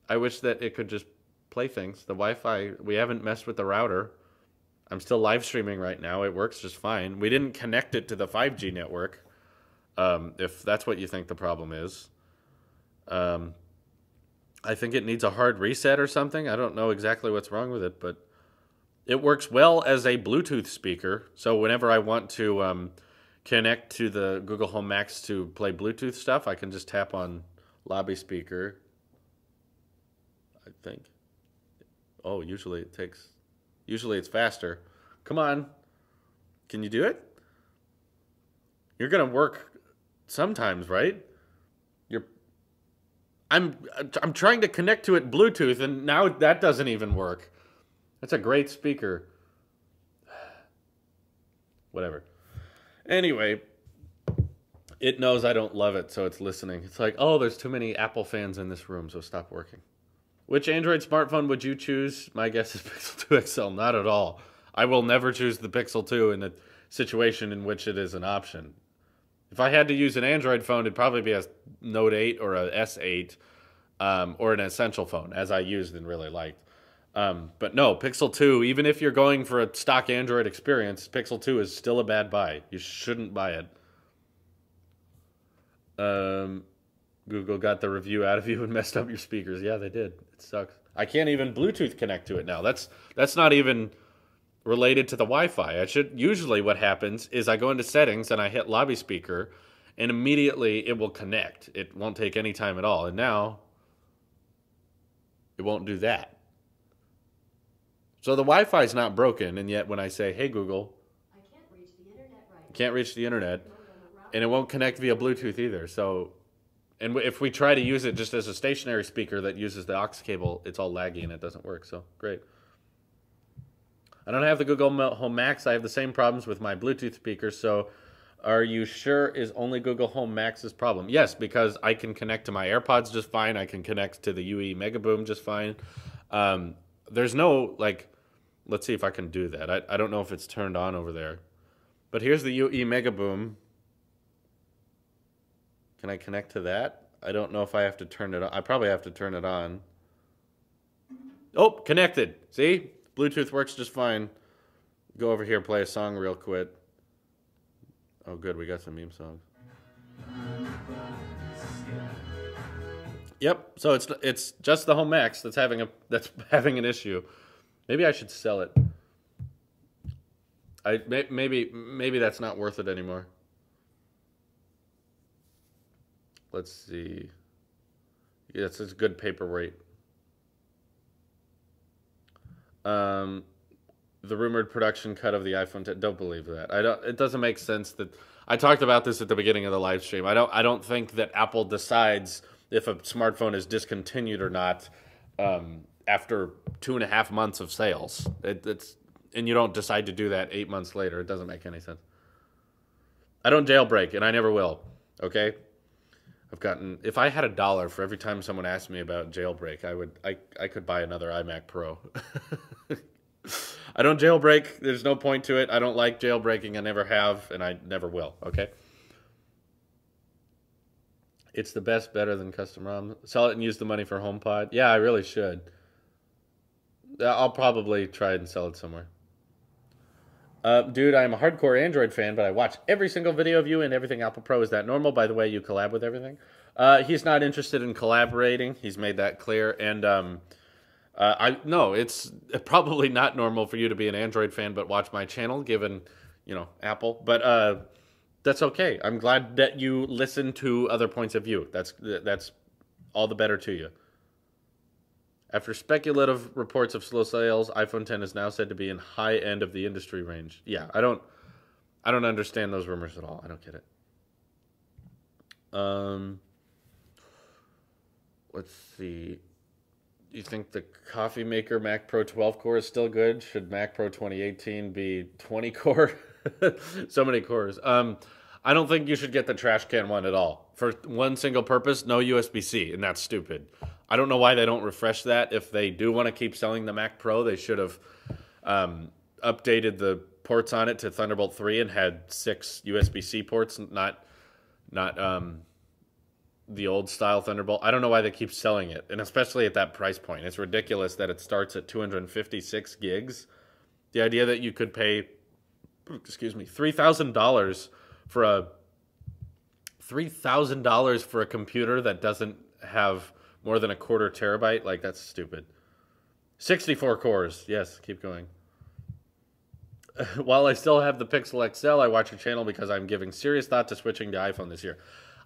I wish that it could just play things. The Wi-Fi, we haven't messed with the router. I'm still live streaming right now. It works just fine. We didn't connect it to the 5G network, if that's what you think the problem is. I think it needs a hard reset or something. I don't know exactly what's wrong with it, but it works well as a Bluetooth speaker. So whenever I want to connect to the Google Home Max to play Bluetooth stuff, I can just tap on lobby speaker, I think. Oh, usually it's faster. Come on. Can you do it? You're going to work sometimes, right? I'm trying to connect to it Bluetooth, and now that doesn't even work. That's a great speaker. Whatever. Anyway, it knows I don't love it, so it's listening. It's like, oh, there's too many Apple fans in this room, so stop working. Which Android smartphone would you choose? My guess is Pixel 2 XL. Not at all. I will never choose the Pixel 2 in a situation in which it is an option. If I had to use an Android phone, it'd probably be a Note 8 or a S8 or an Essential phone, as I used and really liked. But no, Pixel 2, even if you're going for a stock Android experience, Pixel 2 is still a bad buy. You shouldn't buy it. Google got the review out of you and messed up your speakers. Yeah, they did. It sucks. I can't even Bluetooth connect to it now. That's not even related to the Wi-Fi. Usually what happens is I go into settings and I hit lobby speaker and immediately it will connect. It won't take any time at all. And now it won't do that. So the Wi-Fi is not broken, and yet when I say, hey Google, I can't reach the internet right now. Can't reach the internet, and it won't connect via Bluetooth either. So, and if we try to use it just as a stationary speaker that uses the aux cable, it's all laggy and it doesn't work. So great. I don't have the Google Home Max. I have the same problems with my Bluetooth speakers. So are you sure is only Google Home Max's problem? Yes, because I can connect to my AirPods just fine. I can connect to the UE Megaboom just fine. There's no, like, let's see if I can do that. I don't know if it's turned on over there. But here's the UE Megaboom. Can I connect to that? I don't know if I have to turn it on. I probably have to turn it on. Oh, connected. See? Bluetooth works just fine. Go over here, play a song real quick. Oh, good. We got some meme songs. Yep. So it's just the Home Max that's having an issue. Maybe I should sell it. Maybe that's not worth it anymore. Let's see. Yes, it's good paperweight. The rumored production cut of the iPhone 10. Don't believe that. It doesn't make sense that. I talked about this at the beginning of the live stream. I don't think that Apple decides if a smartphone is discontinued or not after 2.5 months of sales. And you don't decide to do that 8 months later. It doesn't make any sense. I don't jailbreak, and I never will. Okay. If I had $1 for every time someone asked me about jailbreak, I could buy another iMac Pro. I don't jailbreak. There's no point to it. I don't like jailbreaking. I never have, and I never will. Okay. It's the best, better than custom ROM. Sell it and use the money for HomePod. Yeah, I really should. I'll probably try and sell it somewhere. Dude, I'm a hardcore Android fan, but I watch every single video of you and everything Apple Pro. Is that normal? By the way, you collab with everything. He's not interested in collaborating. He's made that clear. And no, it's probably not normal for you to be an Android fan but watch my channel, given, Apple. But that's okay. I'm glad that you listen to other points of view. That's all the better to you. After speculative reports of slow sales, iPhone 10 is now said to be in high end of the industry range. Yeah, I don't understand those rumors at all. I don't get it. Let's see. Do you think the coffee maker Mac Pro 12 core is still good? Should Mac Pro 2018 be 20 core? So many cores. I don't think you should get the trash can one at all. For one single purpose, no USB-C, and that's stupid. I don't know why they don't refresh that. If they do want to keep selling the Mac Pro, they should have updated the ports on it to Thunderbolt 3 and had 6 USB-C ports, not the old style Thunderbolt. I don't know why they keep selling it, and especially at that price point. It's ridiculous that it starts at 256 gigs. The idea that you could pay, excuse me, $3,000 for a computer that doesn't have more than a quarter terabyte, like that's stupid. 64 cores. Yes, keep going. While I still have the Pixel XL, I watch your channel because I'm giving serious thought to switching to iPhone this year.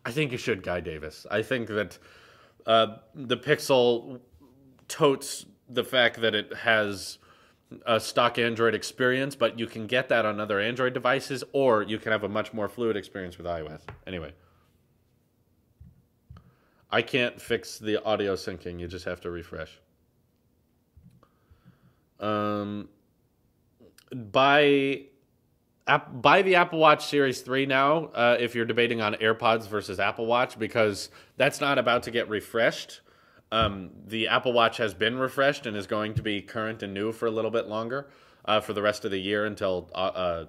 I think you should, Guy Davis. I think that the Pixel totes the fact that it has a stock Android experience, but you can get that on other Android devices, or you can have a much more fluid experience with iOS. Anyway. I can't fix the audio syncing. You just have to refresh. Buy the Apple Watch Series 3 now if you're debating on AirPods versus Apple Watch, because that's not about to get refreshed. The Apple Watch has been refreshed and is going to be current and new for a little bit longer for the rest of the year until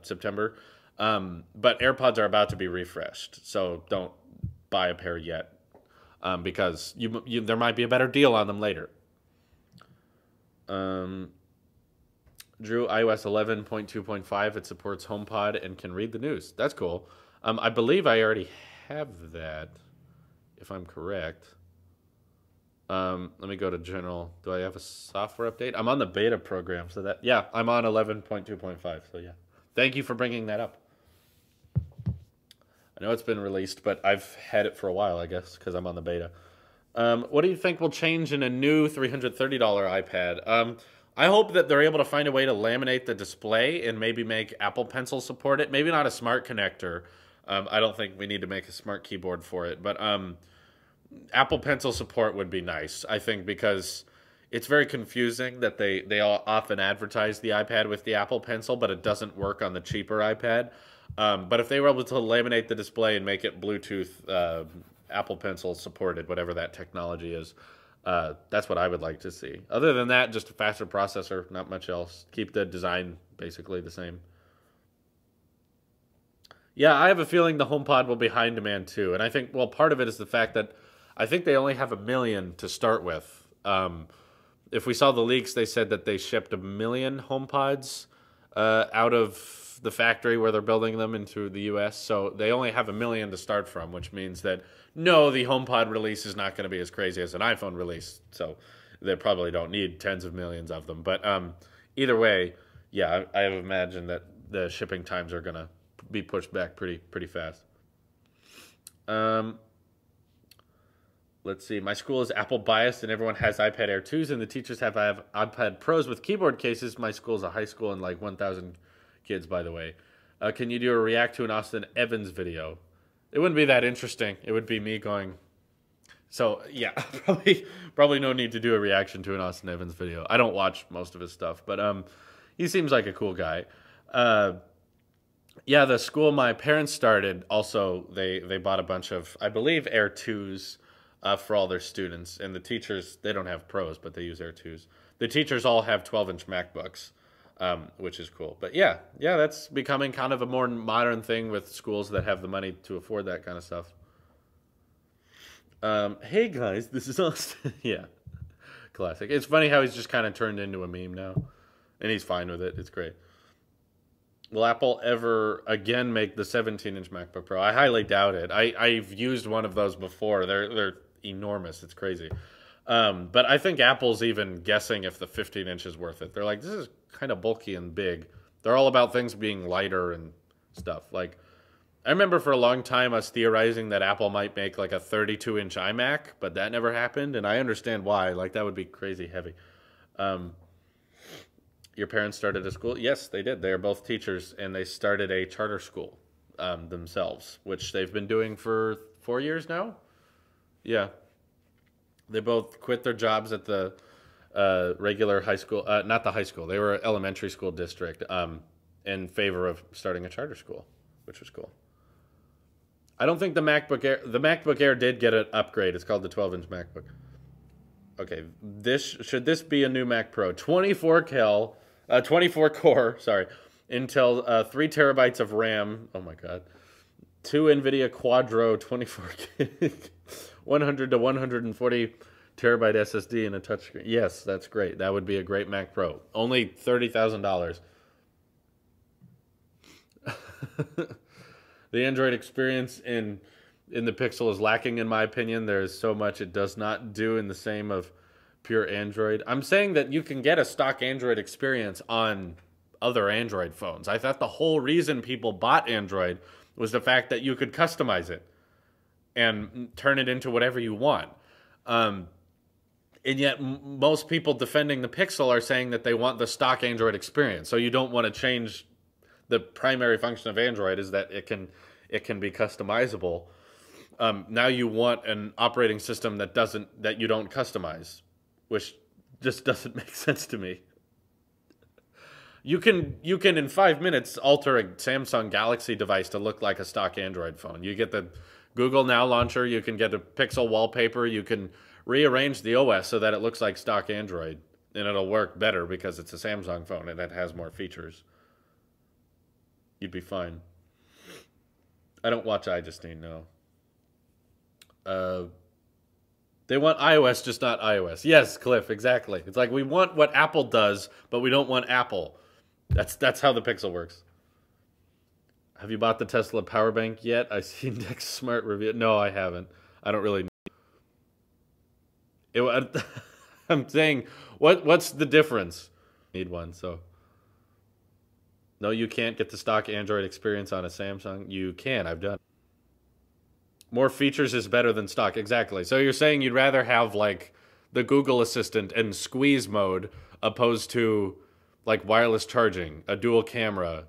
September. But AirPods are about to be refreshed, so don't buy a pair yet because there might be a better deal on them later. Drew, iOS 11.2.5, it supports HomePod and can read the news. That's cool. I believe I already have that, if I'm correct. Let me go to general. Do I have a software update? I'm on the beta program, so that, yeah, I'm on 11.2.5, so yeah. Thank you for bringing that up. I know it's been released, but I've had it for a while, I guess, because I'm on the beta. What do you think will change in a new $330 iPad? I hope that they're able to find a way to laminate the display and maybe make Apple Pencil support it. Maybe not a smart connector. I don't think we need to make a smart keyboard for it. But Apple Pencil support would be nice, I think, because it's very confusing that they all often advertise the iPad with the Apple Pencil, but it doesn't work on the cheaper iPad. But if they were able to laminate the display and make it Bluetooth Apple Pencil supported, whatever that technology is, that's what I would like to see. Other than that, just a faster processor, not much else. Keep the design basically the same. Yeah, I have a feeling the HomePod will be high in demand too. And I think, well, part of it is the fact that I think they only have 1 million to start with. If we saw the leaks, they said that they shipped 1 million HomePods out of the factory where they're building them into the US. So they only have 1 million to start from, which means that no, the HomePod release is not going to be as crazy as an iPhone release. So they probably don't need tens of millions of them. But either way, yeah, I imagine that the shipping times are going to be pushed back pretty fast. Let's see. My school is Apple biased and everyone has iPad Air 2s and the teachers have iPad Pros with keyboard cases. My school is a high school and like 1,000 kids, by the way. Can you do a react to an Austin Evans video? It wouldn't be that interesting. It would be me going. So yeah, probably no need to do a reaction to an Austin Evans video. I don't watch most of his stuff, but he seems like a cool guy. Yeah, the school my parents started also they bought a bunch of, I believe, Air 2s for all their students, and the teachers, they don't have Pros, but they use Air 2s. The teachers all have 12-inch MacBooks. Which is cool. But yeah, that's becoming kind of a more modern thing with schools that have the money to afford that kind of stuff. Hey guys, this is Austin. Yeah, classic. It's funny how he's just kind of turned into a meme now, and he's fine with it. It's great. Will Apple ever again make the 17-inch MacBook Pro? I highly doubt it. I've used one of those before. They're enormous. It's crazy. But I think Apple's even guessing if the 15-inch is worth it. They're like, this is kind of bulky and big. They're all about things being lighter and stuff. Like, I remember for a long time us theorizing that Apple might make like a 32-inch iMac, but that never happened, and I understand why. Like, that would be crazy heavy. Your parents started a school? Yes, they did. They are both teachers, and they started a charter school themselves, which they've been doing for 4 years now. Yeah. They both quit their jobs at the regular high school, not the high school. They were elementary school district in favor of starting a charter school, which was cool. I don't think the MacBook Air did get an upgrade. It's called the 12-inch MacBook. Okay, should this be a new Mac Pro? 24 core, Intel, 3 terabytes of RAM. Oh my God. 2 NVIDIA Quadro 24 gig. 100 to 140 terabyte SSD and a touchscreen. Yes, that's great. That would be a great Mac Pro. Only $30,000. The Android experience in the Pixel is lacking, in my opinion. There's so much it does not do in the same of pure Android. I'm saying that you can get a stock Android experience on other Android phones. I thought the whole reason people bought Android was the fact that you could customize it and turn it into whatever you want. And yet most people defending the Pixel are saying that they want the stock Android experience. So you don't want to change the primary function of Android is that it can be customizable. Now you want an operating system that you don't customize, which just doesn't make sense to me. You can in 5 minutes alter a Samsung Galaxy device to look like a stock Android phone. You get the Google Now launcher, you can get a Pixel wallpaper, you can rearrange the OS so that it looks like stock Android, and it'll work better because it's a Samsung phone and it has more features. You'd be fine. I don't watch iJustine, no. They want iOS, just not iOS. Yes, Cliff, exactly. It's like we want what Apple does, but we don't want Apple. That's how the Pixel works. Have you bought the Tesla power bank yet? I see Next Smart review. No, I haven't. I don't really know. I'm saying, what's the difference? Need one, so. No, you can't get the stock Android experience on a Samsung. You can, I've done it. More features is better than stock. Exactly. So you're saying you'd rather have like the Google Assistant in squeeze mode opposed to like wireless charging, a dual camera,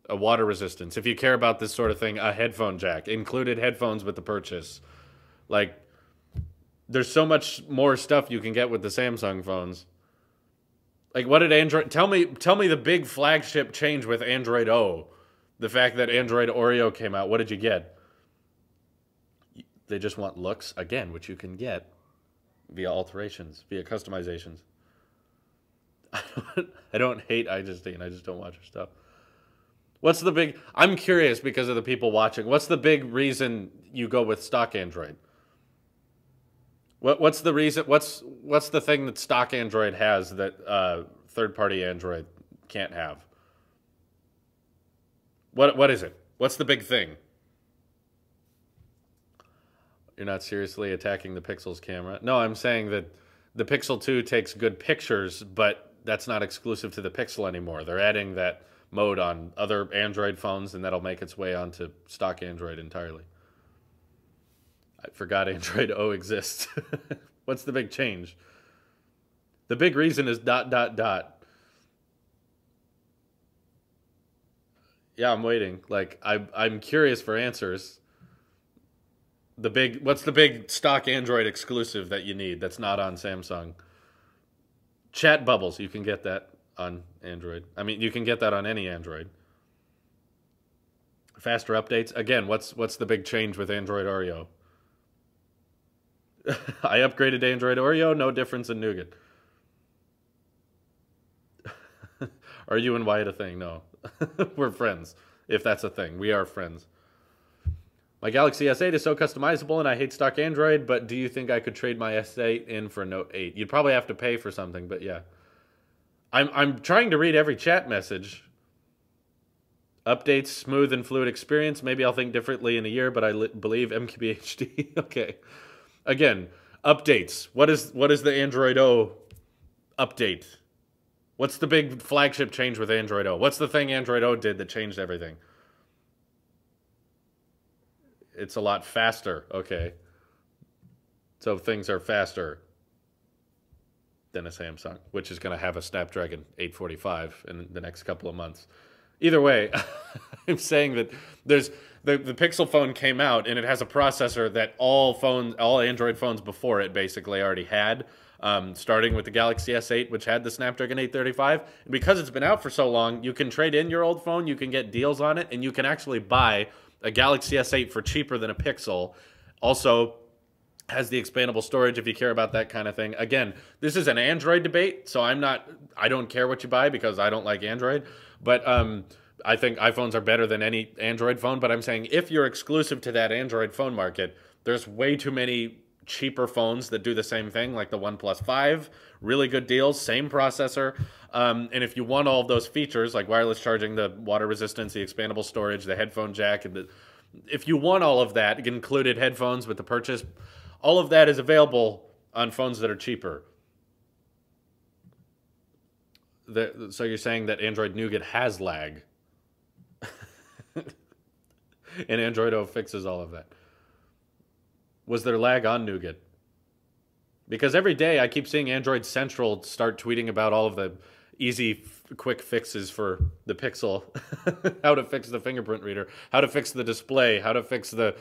a water resistance. If you care about this sort of thing, a headphone jack, included headphones with the purchase. Like there's so much more stuff you can get with the Samsung phones. Like what did Android tell me the big flagship change with Android O. The fact that Android Oreo came out. What did you get? They just want looks, again, which you can get via alterations, via customizations. I don't hate iJustine. I just don't watch her stuff. What's the big... I'm curious because of the people watching. What's the big reason you go with stock Android? What's the reason? What's the thing that stock Android has that third-party Android can't have? What is it? What's the big thing? You're not seriously attacking the Pixel's camera? No, I'm saying that the Pixel 2 takes good pictures, but that's not exclusive to the Pixel anymore. They're adding that mode on other Android phones, and that'll make its way onto stock Android entirely. I forgot Android O exists. What's the big change? The big reason is ... Yeah, I'm waiting. Like, I'm curious for answers. What's the big stock Android exclusive that you need that's not on Samsung? Chat bubbles, you can get that on Android. I mean, you can get that on any Android. Faster updates. Again, what's the big change with Android Oreo? I upgraded to Android Oreo, no difference in Nougat. Are you and Wyatt a thing? No. We're friends, if that's a thing. We are friends. My Galaxy S8 is so customizable, and I hate stock Android, but do you think I could trade my S8 in for a Note 8? You'd probably have to pay for something, but yeah. I'm trying to read every chat message. Updates, smooth and fluid experience. Maybe I'll think differently in a year, but I believe MKBHD. Okay. Again, updates. What is the Android O update? What's the big flagship change with Android O? What's the thing Android O did that changed everything? It's a lot faster. Okay. So things are faster than a Samsung, which is going to have a Snapdragon 845 in the next couple of months. Either way, I'm saying that there's the Pixel phone came out and it has a processor that all Android phones before it basically already had, starting with the Galaxy S8, which had the Snapdragon 835. And because it's been out for so long, you can trade in your old phone, you can get deals on it, and you can actually buy a Galaxy S8 for cheaper than a Pixel. Also has the expandable storage if you care about that kind of thing. Again, this is an Android debate, so I don't care what you buy because I don't like Android. But I think iPhones are better than any Android phone, but I'm saying if you're exclusive to that Android phone market, there's way too many cheaper phones that do the same thing, like the OnePlus 5, really good deals, same processor. And if you want all of those features, like wireless charging, the water resistance, the expandable storage, the headphone jack, and if you want all of that, included headphones with the purchase, all of that is available on phones that are cheaper. So you're saying that Android Nougat has lag, and Android O fixes all of that. Was there lag on Nougat? Because every day I keep seeing Android Central start tweeting about all of the easy, quick fixes for the Pixel. How to fix the fingerprint reader, how to fix the display, how to fix the...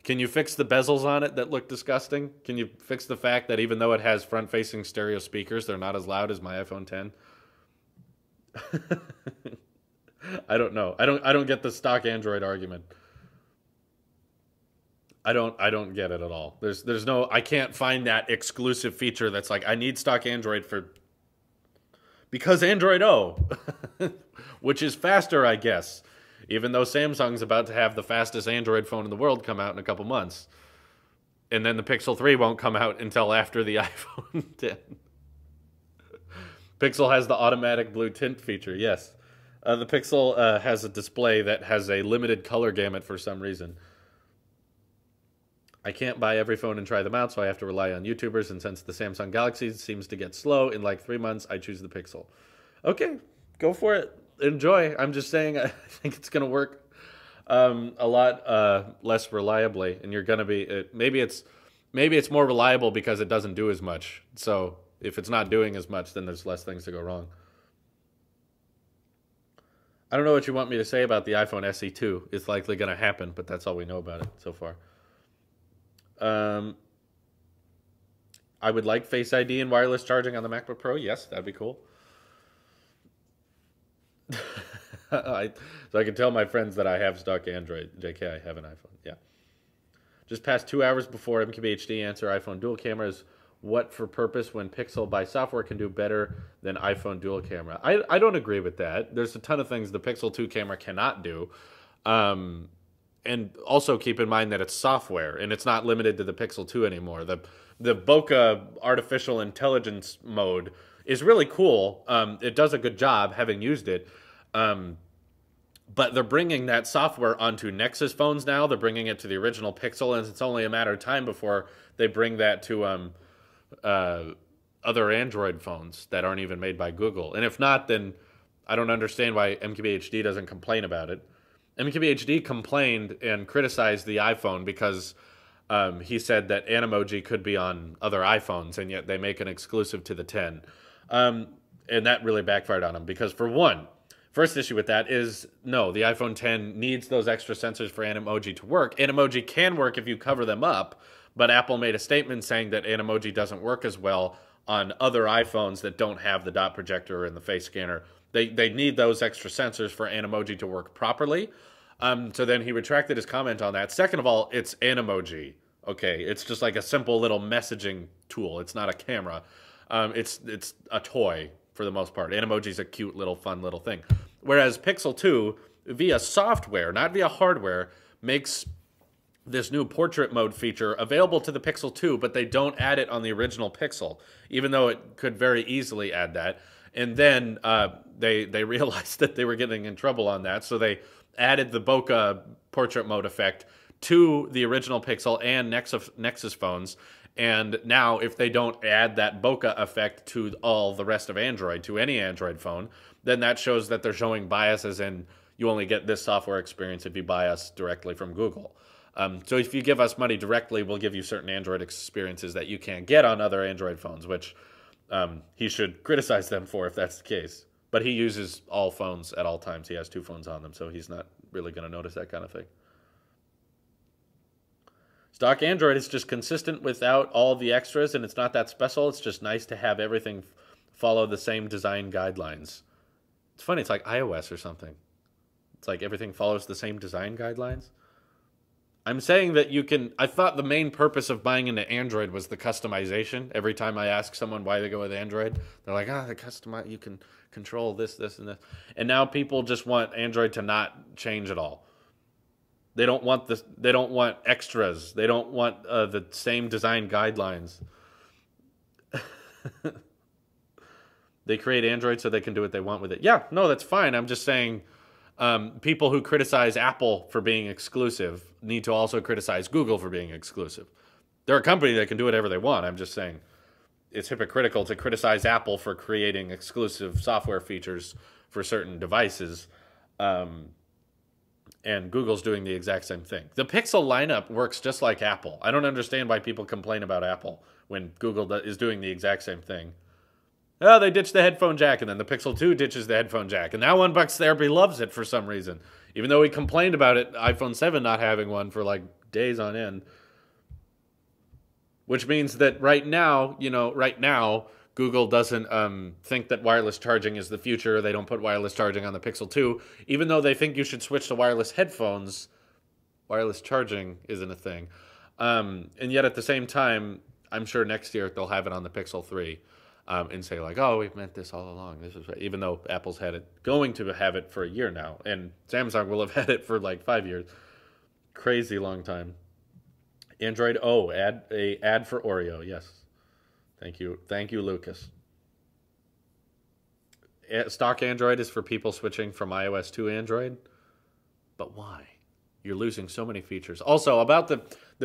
Can you fix the bezels on it that look disgusting? Can you fix the fact that even though it has front-facing stereo speakers, they're not as loud as my iPhone 10? I don't know. I don't get the stock Android argument. I don't get it at all. There's no, I can't find that exclusive feature that's like, I need stock Android because Android O, which is faster, I guess, even though Samsung's about to have the fastest Android phone in the world come out in a couple months. And then the Pixel 3 won't come out until after the iPhone 10. Pixel has the automatic blue tint feature, yes. The Pixel has a display that has a limited color gamut for some reason. I can't buy every phone and try them out, so I have to rely on YouTubers, and since the Samsung Galaxy seems to get slow, in like 3 months, I choose the Pixel. Okay, go for it. Enjoy. I'm just saying I think it's going to work a lot less reliably, and you're going to be... maybe it's more reliable because it doesn't do as much. So if it's not doing as much, then there's less things to go wrong. I don't know what you want me to say about the iPhone SE 2. It's likely going to happen, but that's all we know about it so far. I would like Face ID and wireless charging on the MacBook Pro. Yes, that'd be cool. So I can tell my friends that I have stock Android. JK, I have an iPhone. Yeah. Just past 2 hours before MKBHD answer iPhone dual cameras. What for purpose when Pixel by software can do better than iPhone dual camera? I don't agree with that. There's a ton of things the Pixel 2 camera cannot do. And also keep in mind that it's software, and it's not limited to the Pixel 2 anymore. The Bokeh artificial intelligence mode is really cool. It does a good job, having used it. But they're bringing that software onto Nexus phones now. They're bringing it to the original Pixel, and it's only a matter of time before they bring that to other Android phones that aren't even made by Google. And if not, then I don't understand why MKBHD doesn't complain about it. MKBHD complained and criticized the iPhone because he said that Animoji could be on other iPhones, and yet they make an exclusive to the 10. And that really backfired on him because, for one, first issue with that is, no, the iPhone 10 needs those extra sensors for Animoji to work. Animoji can work if you cover them up, but Apple made a statement saying that Animoji doesn't work as well on other iPhones that don't have the dot projector and the face scanner. They need those extra sensors for Animoji to work properly. So then he retracted his comment on that. Second of all, it's Animoji. Okay, it's just like a simple little messaging tool. It's not a camera. It's a toy for the most part. Animoji's a cute little fun little thing. Whereas Pixel 2, via software, not via hardware, makes this new portrait mode feature available to the Pixel 2, but they don't add it on the original Pixel, even though it could very easily add that. And then they realized that they were getting in trouble on that, so they added the Bokeh portrait mode effect to the original Pixel and Nexus phones. And now, if they don't add that bokeh effect to all the rest of Android, to any Android phone, then that shows that they're showing bias, as in you only get this software experience if you buy us directly from Google. So if you give us money directly, we'll give you certain Android experiences that you can't get on other Android phones, which he should criticize them for if that's the case. But he uses all phones at all times. He has 2 phones on them, so he's not really going to notice that kind of thing. Stock Android is just consistent without all the extras, and it's not that special. It's just nice to have everything follow the same design guidelines. It's funny. It's like iOS or something. It's like everything follows the same design guidelines. I'm saying that you can. I thought the main purpose of buying into Android was the customization. Every time I ask someone why they go with Android, they're like, the customize, you can control this, this, and this. And now people just want Android to not change at all. They don't want this. They don't want extras. They don't want the same design guidelines. They create Android so they can do what they want with it. Yeah, no, that's fine. I'm just saying people who criticize Apple for being exclusive need to also criticize Google for being exclusive. They're a company that can do whatever they want. I'm just saying it's hypocritical to criticize Apple for creating exclusive software features for certain devices. And Google's doing the exact same thing. The Pixel lineup works just like Apple. I don't understand why people complain about Apple when Google is doing the exact same thing. Oh, they ditched the headphone jack, and then the Pixel 2 ditches the headphone jack. And now Unbox Therapy loves it for some reason. Even though he complained about it, iPhone 7 not having one for like days on end. Which means that right now, Google doesn't think that wireless charging is the future. They don't put wireless charging on the Pixel 2. Even though they think you should switch to wireless headphones, wireless charging isn't a thing. And yet at the same time, I'm sure next year they'll have it on the Pixel 3. And say like, oh, we've meant this all along. This is right. Even though Apple's going to have it for a year now, and Samsung will have had it for like 5 years. Crazy long time. Android ad for Oreo. Yes, thank you, Lucas. Stock Android is for people switching from iOS to Android, but why? You're losing so many features. Also, about the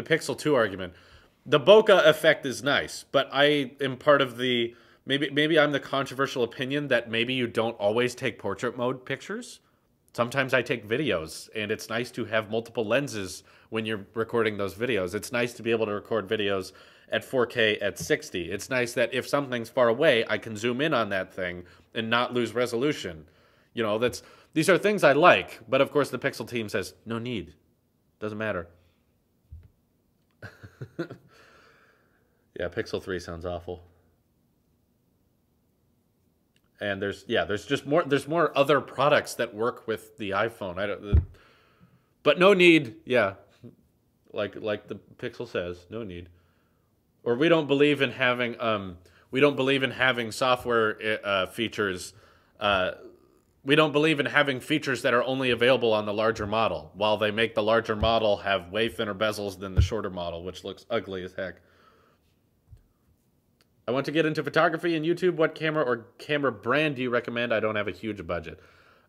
Pixel 2 argument, the bokeh effect is nice, but I am part of the. Maybe I'm the controversial opinion that maybe you don't always take portrait mode pictures. Sometimes I take videos, and it's nice to have multiple lenses when you're recording those videos. It's nice to be able to record videos at 4K at 60. It's nice that if something's far away, I can zoom in on that thing and not lose resolution. These are things I like, but of course the Pixel team says, no need. Doesn't matter. Yeah, Pixel 3 sounds awful. And there's more other products that work with the iPhone. But no need. Yeah, like the Pixel says, no need. Or we don't believe in having software features. We don't believe in having features that are only available on the larger model, while they make the larger model have way thinner bezels than the shorter model, which looks ugly as heck. I want to get into photography and YouTube. What camera or camera brand do you recommend? I don't have a huge budget.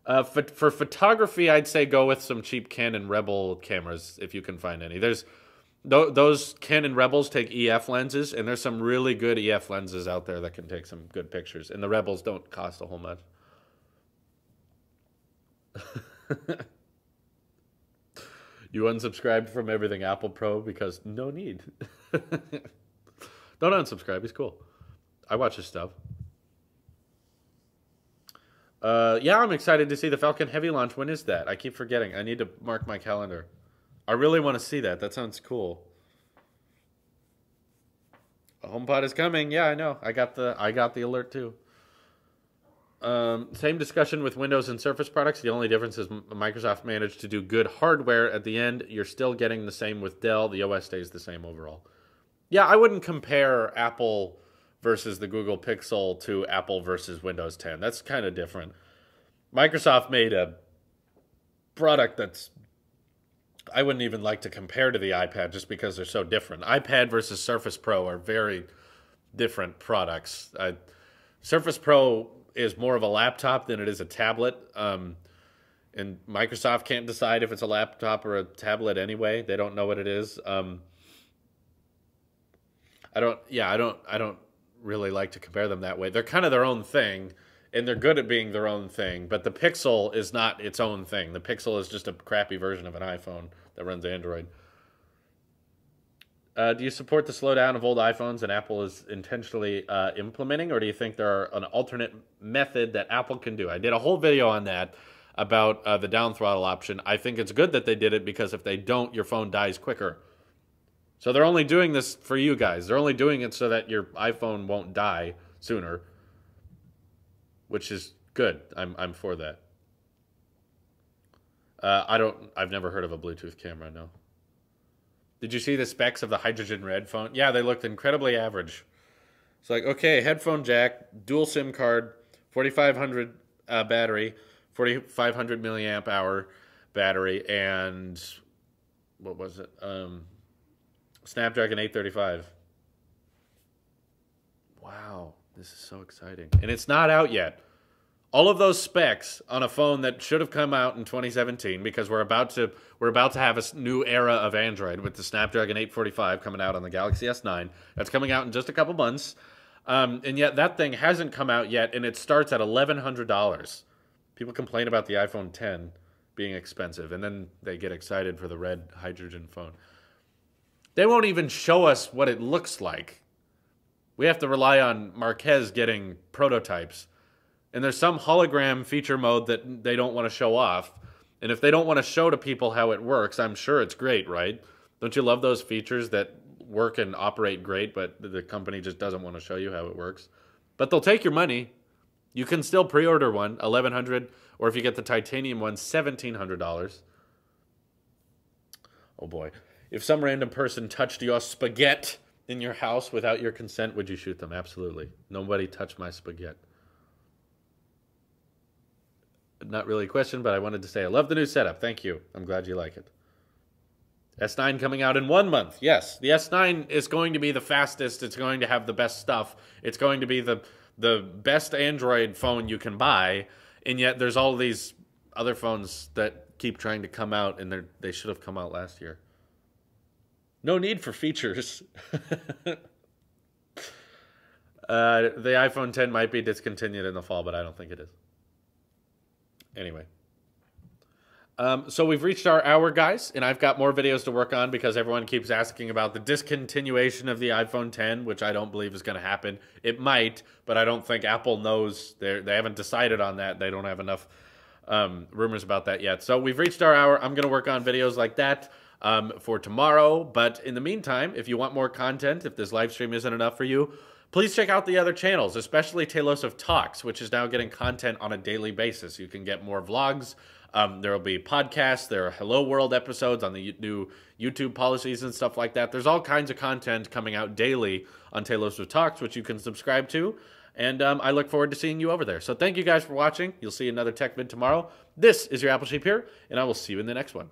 For photography, I'd say go with some cheap Canon Rebel cameras if you can find any. Those Canon Rebels take EF lenses, and there's some really good EF lenses out there that can take some good pictures. And the Rebels don't cost a whole much. You unsubscribed from everything Apple Pro because no need. Don't unsubscribe. He's cool. I watch his stuff. Yeah, I'm excited to see the Falcon Heavy launch. When is that? I keep forgetting. I need to mark my calendar. I really want to see that. That sounds cool. A HomePod is coming. Yeah, I know. I got the alert too. Same discussion with Windows and Surface products. The only difference is Microsoft managed to do good hardware at the end. You're still getting the same with Dell. The OS stays the same overall. Yeah, I wouldn't compare Apple versus the Google Pixel to Apple versus Windows 10. That's kind of different. Microsoft made a product that's I wouldn't even like to compare to the iPad just because they're so different. iPad versus Surface Pro are very different products. Surface Pro is more of a laptop than it is a tablet. And Microsoft can't decide if it's a laptop or a tablet anyway. They don't know what it is. I don't really like to compare them that way. They're kind of their own thing, and they're good at being their own thing, but the Pixel is not its own thing. The Pixel is just a crappy version of an iPhone that runs Android. Do you support the slowdown of old iPhones and Apple is intentionally implementing, or do you think there are an alternate method that Apple can do? I did a whole video on that about the down throttle option. I think it's good that they did it because if they don't, your phone dies quicker. So they're only doing this for you guys. They're only doing it so that your iPhone won't die sooner, which is good. I'm for that. I've never heard of a Bluetooth camera, no. Did you see the specs of the Hydrogen Red phone? Yeah, they looked incredibly average. It's like, okay, headphone jack, dual SIM card, 4500 battery, 4500 milliamp hour battery, and what was it? Snapdragon 835. Wow, this is so exciting. And it's not out yet. All of those specs on a phone that should have come out in 2017, because we're about to have a new era of Android with the Snapdragon 845 coming out on the Galaxy S9. That's coming out in just a couple months. And yet that thing hasn't come out yet, and it starts at $1,100. People complain about the iPhone 10 being expensive, and then they get excited for the red hydrogen phone. They won't even show us what it looks like. We have to rely on Marquez getting prototypes. And there's some hologram feature mode that they don't want to show off. And if they don't want to show to people how it works, I'm sure it's great, right? Don't you love those features that work and operate great, but the company just doesn't want to show you how it works? But they'll take your money. You can still pre-order one, $1,100, or if you get the titanium one, $1,700. Oh boy. If some random person touched your spaghetti in your house without your consent, would you shoot them? Absolutely. Nobody touched my spaghetti. Not really a question, but I wanted to say I love the new setup. Thank you. I'm glad you like it. S9 coming out in 1 month. Yes, the S9 is going to be the fastest. It's going to have the best stuff. It's going to be the best Android phone you can buy. And yet there's all these other phones that keep trying to come out, and they should have come out last year. No need for features. The iPhone 10 might be discontinued in the fall, but I don't think it is. Anyway. So we've reached our hour, guys, and I've got more videos to work on because everyone keeps asking about the discontinuation of the iPhone 10, which I don't believe is going to happen. It might, but I don't think Apple knows. They haven't decided on that. They don't have enough rumors about that yet. So we've reached our hour. I'm going to work on videos like that for tomorrow. But in the meantime, if you want more content, if this live stream isn't enough for you, please check out the other channels, especially Tailosive Talks, which is now getting content on a daily basis. You can get more vlogs. There will be podcasts. There are Hello World episodes on the new YouTube policies and stuff like that. There's all kinds of content coming out daily on Tailosive Talks, which you can subscribe to. And I look forward to seeing you over there. So thank you guys for watching. You'll see another tech vid tomorrow. This is your Apple Sheep here, and I will see you in the next one.